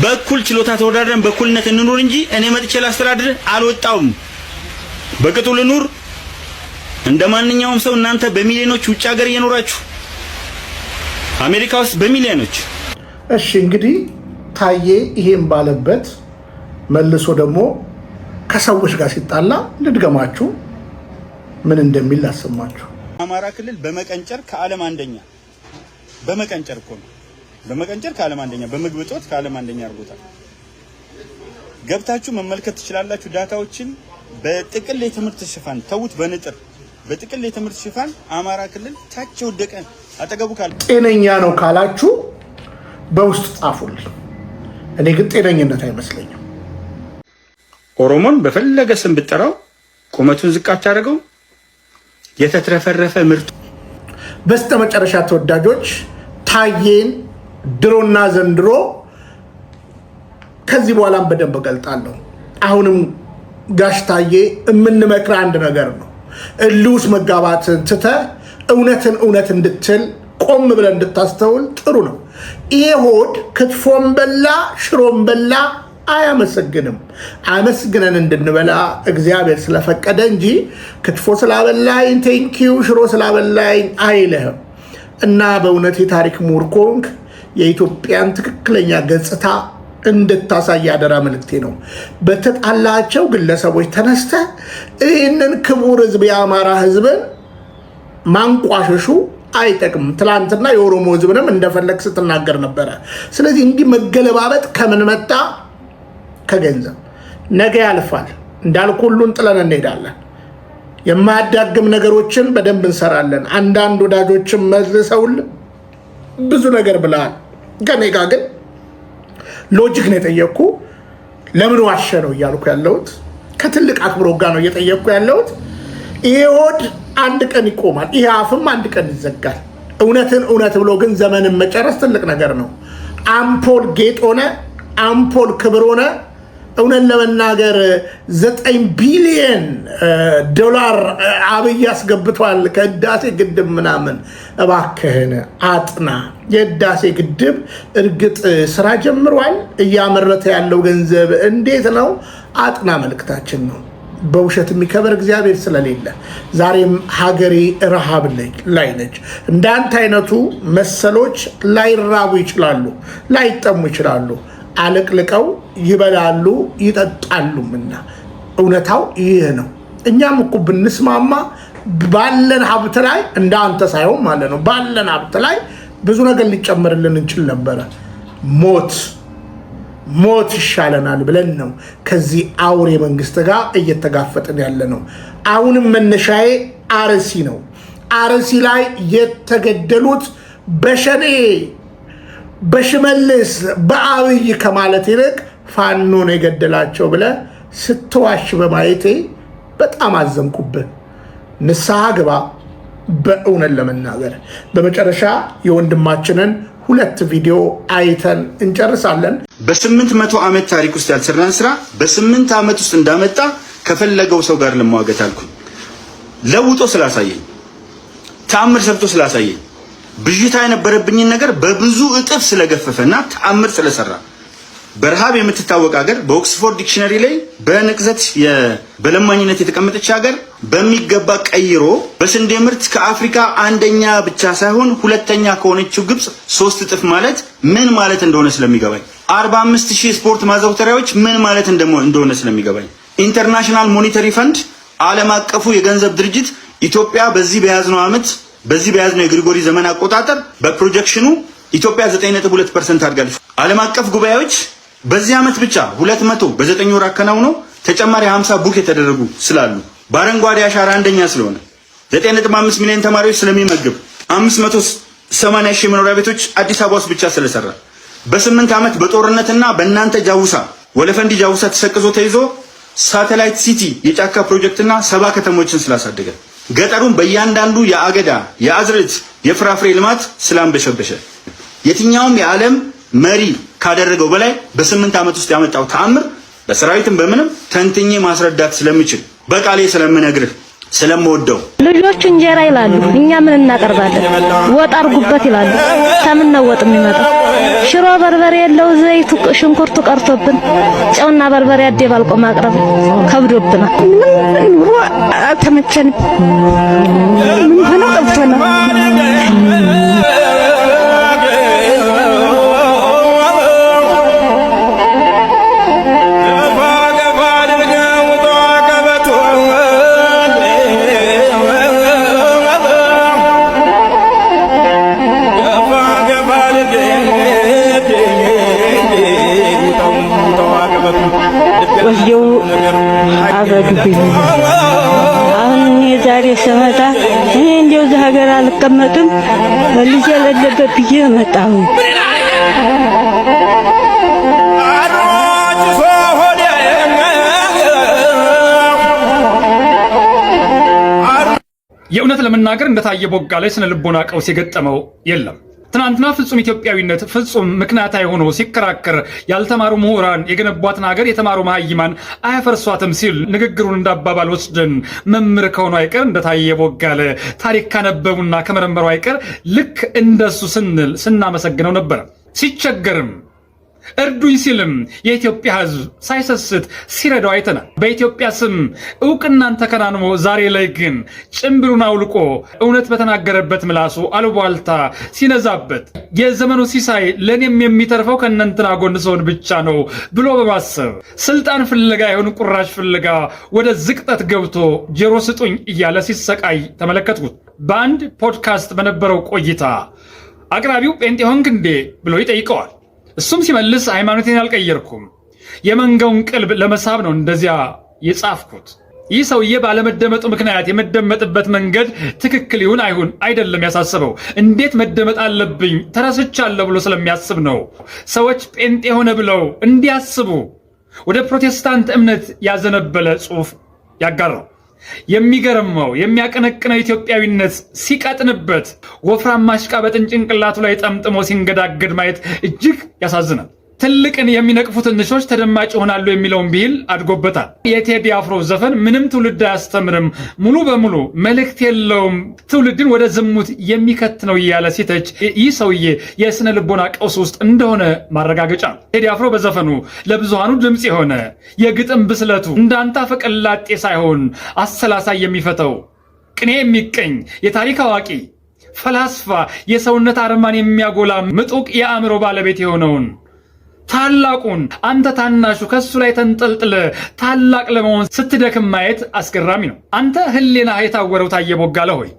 በእኩል ችሎታ ተወዳድረን በእኩልነት እንኑር እንጂ እኔ መጥቼ ላስተዳድር አልወጣውም። በቅጡ ልኑር እንደማንኛውም ሰው። እናንተ በሚሊዮኖች ውጭ ሀገር እየኖራችሁ አሜሪካ ውስጥ በሚሊዮኖች። እሺ እንግዲህ ታዬ ይሄን ባለበት መልሶ ደግሞ ከሰዎች ጋር ሲጣላ ልድገማችሁ ምን እንደሚል ላሰማችሁ። አማራ ክልል በመቀንጨር ከዓለም አንደኛ፣ በመቀንጨር እኮ ነው። በመቀንጨር ከዓለም አንደኛ፣ በምግብ እጦት ከዓለም አንደኛ አድርጎታል። ገብታችሁ መመልከት ትችላላችሁ ዳታዎችን። በጥቅል የትምህርት ሽፋን ተውት፣ በንጥር በጥቅል የትምህርት ሽፋን አማራ ክልል ታች ወደቀ። አጠገቡ ካለ ጤነኛ ነው ካላችሁ በውስጥ ጻፉልኝ። እኔ ግን ጤነኝነት አይመስለኝም። ኦሮሞን በፈለገ ስም ብጠራው ቁመቱን ዝቅ አታደርገው። የተትረፈረፈ ምርቱ በስተመጨረሻ ተወዳጆች ታዬን ድሮና ዘንድሮ ከዚህ በኋላም በደንብ ገልጣለሁ። አሁንም ጋሽ ታዬ የምንመክር አንድ ነገር ነው። እልውስ መጋባትን ትተህ እውነትን እውነት እንድትል ቆም ብለን እንድታስተውል ጥሩ ነው። ይሄ ሆድ ክትፎን በላ ሽሮን በላ አያመሰግንም። አመስግነን እንድንበላ እግዚአብሔር ስለፈቀደ እንጂ ክትፎ ስላበላኝ ቴንኪው ሽሮ ስላበላኝ አይልህም። እና በእውነት የታሪክ ምሁር ከሆንክ የኢትዮጵያን ትክክለኛ ገጽታ እንድታሳይ ያደራ መልእክቴ ነው። በተጣላቸው ግለሰቦች ተነስተ ይህንን ክቡር ህዝብ የአማራ ህዝብን ማንቋሸሹ አይጠቅም። ትላንትና የኦሮሞ ህዝብንም እንደፈለግ ስትናገር ነበረ። ስለዚህ እንዲህ መገለባበጥ ከምን መጣ? ከገንዘብ። ነገ ያልፋል እንዳልኩ ሁሉን ጥለን እንሄዳለን። የማያዳግም ነገሮችን በደንብ እንሰራለን። አንዳንድ ወዳጆችን መልሰውል ብዙ ነገር ብለዋል። ከኔ ጋር ግን ሎጂክ ነው የጠየቅኩ። ለምን ዋሸ ነው እያልኩ ያለሁት። ከትልቅ አክብሮ ጋር ነው እየጠየቅኩ ያለሁት። ይሄ ሆድ አንድ ቀን ይቆማል፣ ይሄ አፍም አንድ ቀን ይዘጋል። እውነትን እውነት ብሎ ግን ዘመንን መጨረስ ትልቅ ነገር ነው። አምፖል ጌጥ ሆነ፣ አምፖል ክብር ሆነ። እውነት ለመናገር 9 ቢሊየን ዶላር አብይ አስገብቷል ከህዳሴ ግድብ ምናምን። እባክህን አጥና። የህዳሴ ግድብ እርግጥ ስራ ጀምሯል። እያመረተ ያለው ገንዘብ እንዴት ነው? አጥና መልእክታችን ነው። በውሸት የሚከበር እግዚአብሔር ስለሌለ ዛሬም ሀገሬ ረሃብ ላይ ነች። እንዳንተ አይነቱ መሰሎች ላይራቡ ይችላሉ፣ ላይጠሙ ይችላሉ። አለቅልቀው ይበላሉ ይጠጣሉምና እውነታው ይህ ነው። እኛም እኮ ብንስማማ ባለን ሀብት ላይ እንደ አንተ ሳይሆን ማለት ነው ባለን ሀብት ላይ ብዙ ነገር ሊጨምርልን እንችል ነበረ። ሞት ይሻለናል ብለን ነው ከዚህ አውሬ መንግስት ጋር እየተጋፈጥን ያለ ነው። አሁንም መነሻዬ አርሲ ነው። አርሲ ላይ የተገደሉት በሸኔ በሽመልስ በአብይ ከማለት ይልቅ ፋኖ ነው የገደላቸው ብለ ስትዋሽ በማየቴ በጣም አዘንኩብህ። ንስሐ ግባ በእውነት ለመናገር። በመጨረሻ የወንድማችንን 2 ቪዲዮ አይተን እንጨርሳለን። በ800 ዓመት ታሪክ ውስጥ ያልሰራን ስራ በ8 ዓመት ውስጥ እንዳመጣ ከፈለገው ሰው ጋር ለማዋገት አልኩኝ። ለውጦ ስላሳየኝ፣ ተአምር ሰርቶ ስላሳየኝ፣ ብዥታ የነበረብኝን ነገር በብዙ እጥፍ ስለገፈፈና ተአምር ስለሰራ በረሃብ የምትታወቅ ሀገር በኦክስፎርድ ዲክሽነሪ ላይ በንቅዘት በለማኝነት የተቀመጠች ሀገር በሚገባ ቀይሮ በስንዴ ምርት ከአፍሪካ አንደኛ ብቻ ሳይሆን ሁለተኛ ከሆነችው ግብጽ 3 እጥፍ ማለት ምን ማለት እንደሆነ ስለሚገባኝ 45000 ስፖርት ማዘውተሪያዎች ምን ማለት እንደሆነ ስለሚገባኝ ኢንተርናሽናል ሞኔታሪ ፈንድ ዓለም አቀፉ የገንዘብ ድርጅት ኢትዮጵያ በዚህ በያዝነው የግሪጎሪ ዘመን አቆጣጠር በፕሮጀክሽኑ ኢትዮጵያ 9.2% አድጋለች። ዓለም አቀፍ ጉባኤዎች በዚህ ዓመት ብቻ 200 በ9 ወር አከናውነው ተጨማሪ 50 ቡክ የተደረጉ ስላሉ በአረንጓዴ አሻራ አንደኛ ስለሆነ 9.5 ሚሊዮን ተማሪዎች ስለሚመግብ 580 ሺህ መኖሪያ ቤቶች አዲስ አበባ ውስጥ ብቻ ስለሰራ በ8 ዓመት በጦርነትና በእናንተ ጃውሳ ወለፈንዲ ጃውሳ ተሰቅዞ ተይዞ ሳተላይት ሲቲ የጫካ ፕሮጀክትና 70 ከተሞችን ስላሳደገ ገጠሩን በእያንዳንዱ የአገዳ የአዝርዕት የፍራፍሬ ልማት ስላንበሸበሸ የትኛውም የዓለም መሪ ካደረገው በላይ በ8 ዓመት ውስጥ ያመጣው ተአምር በሰራዊትም በምንም ተንትኜ ማስረዳት ስለምችል በቃሌ ስለምነግርህ ስለምወደው ልጆቹ እንጀራ ይላሉ፣ እኛ ምን እናቀርባለን? ወጥ አርጉበት ይላሉ። ከምን ነው ወጥ የሚመጣው? ሽሮ በርበሬ የለው ዘይቱ ሽንኩርቱ ቀርቶብን ጨውና በርበሬ አደባልቆ ማቅረብ ከብዶብናል። ምን ኑሮ አልተመቸንም። ምን ሆነው ጠፍቶናል። ወስደው አበዱብኝ። አሁን የዛሬ ስመጣ እኔ እንደው እዚህ ሀገር አልቀመጥም ልጅ የሌለበት ብዬ መጣሁ። የእውነት ለመናገር እንደታየ ቦጋለ ስነ ልቦና ቀውስ የገጠመው የለም። ትናንትና ፍጹም ኢትዮጵያዊነት ፍጹም ምክንያታዊ ሆኖ ሲከራከር ያልተማሩ ምሁራን የገነቧትን ሀገር የተማሩ መሃይማን አያፈርሷትም ሲል ንግግሩን እንዳባባል ወስደን መምህር ከሆኑ አይቀር እንደታየ ቦጋለ ታሪክ ካነበቡና ከመረመሩ አይቀር ልክ እንደሱ ስንል ስናመሰግነው ነበር። ሲቸገርም እርዱኝ ሲልም የኢትዮጵያ ሕዝብ ሳይሰስት ሲረዳው አይተናል። በኢትዮጵያ ስም እውቅናን ተከናንሞ ዛሬ ላይ ግን ጭምብሉን አውልቆ እውነት በተናገረበት ምላሱ አሉባልታ ሲነዛበት የዘመኑ ሲሳይ ለእኔም የሚተርፈው ከእነንትና ጎን ሰውን ብቻ ነው ብሎ በማሰብ ስልጣን ፍለጋ ይሁን ቁራሽ ፍለጋ ወደ ዝቅጠት ገብቶ ጆሮ ስጡኝ እያለ ሲሰቃይ ተመለከትኩት። በአንድ ፖድካስት በነበረው ቆይታ አቅራቢው ጴንጤ ሆንክ እንዴ ብሎ ይጠይቀዋል። እሱም ሲመልስ ሃይማኖቴን አልቀየርኩም፣ የመንጋውን ቀልብ ለመሳብ ነው እንደዚያ የጻፍኩት። ይህ ሰውዬ ባለመደመጡ ምክንያት የመደመጥበት መንገድ ትክክል ይሁን አይሁን አይደለም ያሳስበው፣ እንዴት መደመጥ አለብኝ ተረስቻለሁ ብሎ ስለሚያስብ ነው። ሰዎች ጴንጤ ሆነ ብለው እንዲያስቡ ወደ ፕሮቴስታንት እምነት ያዘነበለ ጽሑፍ ያጋራው። የሚገርመው የሚያቀነቅነው ኢትዮጵያዊነት ሲቀጥንበት ወፍራም ማሽቃበጥን ጭንቅላቱ ላይ ጠምጥሞ ሲንገዳገድ ማየት እጅግ ያሳዝናል። ትልቅን የሚነቅፉ ትንሾች ተደማጭ ይሆናሉ የሚለውን ብሂል አድጎበታል። የቴዲ አፍሮ ዘፈን ምንም ትውልድ አያስተምርም፣ ሙሉ በሙሉ መልእክት የለውም፣ ትውልድን ወደ ዝሙት የሚከት ነው እያለ ሲተች ይህ ሰውዬ የስነ ልቦና ቀውስ ውስጥ እንደሆነ ማረጋገጫ ነው። ቴዲ አፍሮ በዘፈኑ ለብዙሃኑ ድምፅ የሆነ የግጥም ብስለቱ እንዳንተ አፈቀላጤ ሳይሆን አሰላሳይ የሚፈተው ቅኔ የሚቀኝ የታሪክ አዋቂ ፈላስፋ የሰውነት አርማን የሚያጎላ ምጡቅ የአእምሮ ባለቤት የሆነውን ታላቁን አንተ ታናሹ ከሱ ላይ ተንጠልጥለ ታላቅ ለመሆን ስትደክም ማየት አስገራሚ ነው። አንተ ህሊና የታወረው ታየ ቦጋለ ሆይ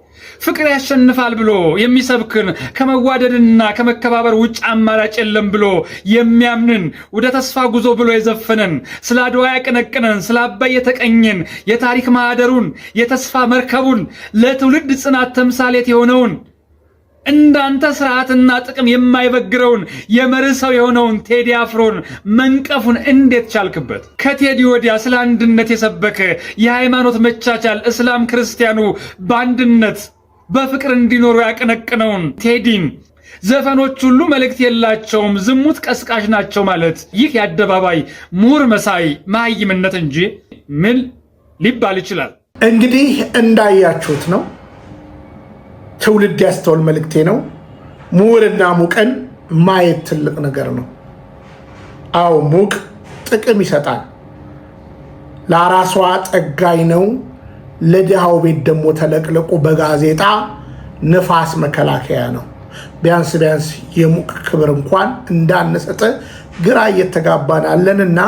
ፍቅር ያሸንፋል ብሎ የሚሰብክን ከመዋደድና ከመከባበር ውጭ አማራጭ የለም ብሎ የሚያምንን ወደ ተስፋ ጉዞ ብሎ የዘፈነን ስለ አድዋ ያቀነቅነን ስለ አባይ የተቀኘን የታሪክ ማህደሩን የተስፋ መርከቡን ለትውልድ ጽናት ተምሳሌት የሆነውን እንዳንተ ስርዓትና ጥቅም የማይበግረውን የመርህ ሰው የሆነውን ቴዲ አፍሮን መንቀፉን እንዴት ቻልክበት? ከቴዲ ወዲያ ስለ አንድነት የሰበከ የሃይማኖት መቻቻል እስላም ክርስቲያኑ በአንድነት በፍቅር እንዲኖሩ ያቀነቀነውን ቴዲን ዘፈኖች ሁሉ መልእክት የላቸውም፣ ዝሙት ቀስቃሽ ናቸው ማለት ይህ የአደባባይ ምሁር መሳይ መሃይምነት እንጂ ምን ሊባል ይችላል? እንግዲህ እንዳያችሁት ነው። ትውልድ ያስተውል መልእክቴ ነው። ምሁርና ሙቅን ማየት ትልቅ ነገር ነው። አው ሙቅ ጥቅም ይሰጣል። ለራሷ ጠጋኝ ነው። ለድሃው ቤት ደግሞ ተለቅልቁ በጋዜጣ ንፋስ መከላከያ ነው። ቢያንስ ቢያንስ የሙቅ ክብር እንኳን እንዳንሰጥ ግራ እየተጋባናለንና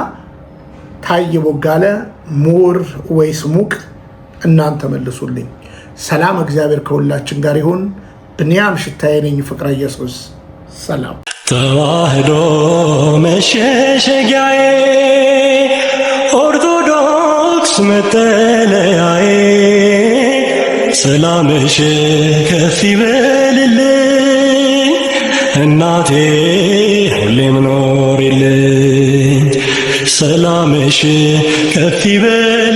ታየ ቦጋለ ምሁር ወይስ ሙቅ? እናንተ መልሱልኝ። ሰላም እግዚአብሔር ከሁላችን ጋር ይሁን። ብንያም ሽታዬ ነኝ። ፍቅረ ኢየሱስ ሰላም። ተዋህዶ መሸሸጊያዬ ኦርቶዶክስ መጠለያዬ ሰላምሽ ከፍ ይበልልኝ እናቴ ሁሌም ኖሪልኝ ሰላምሽ ከፍ ይበል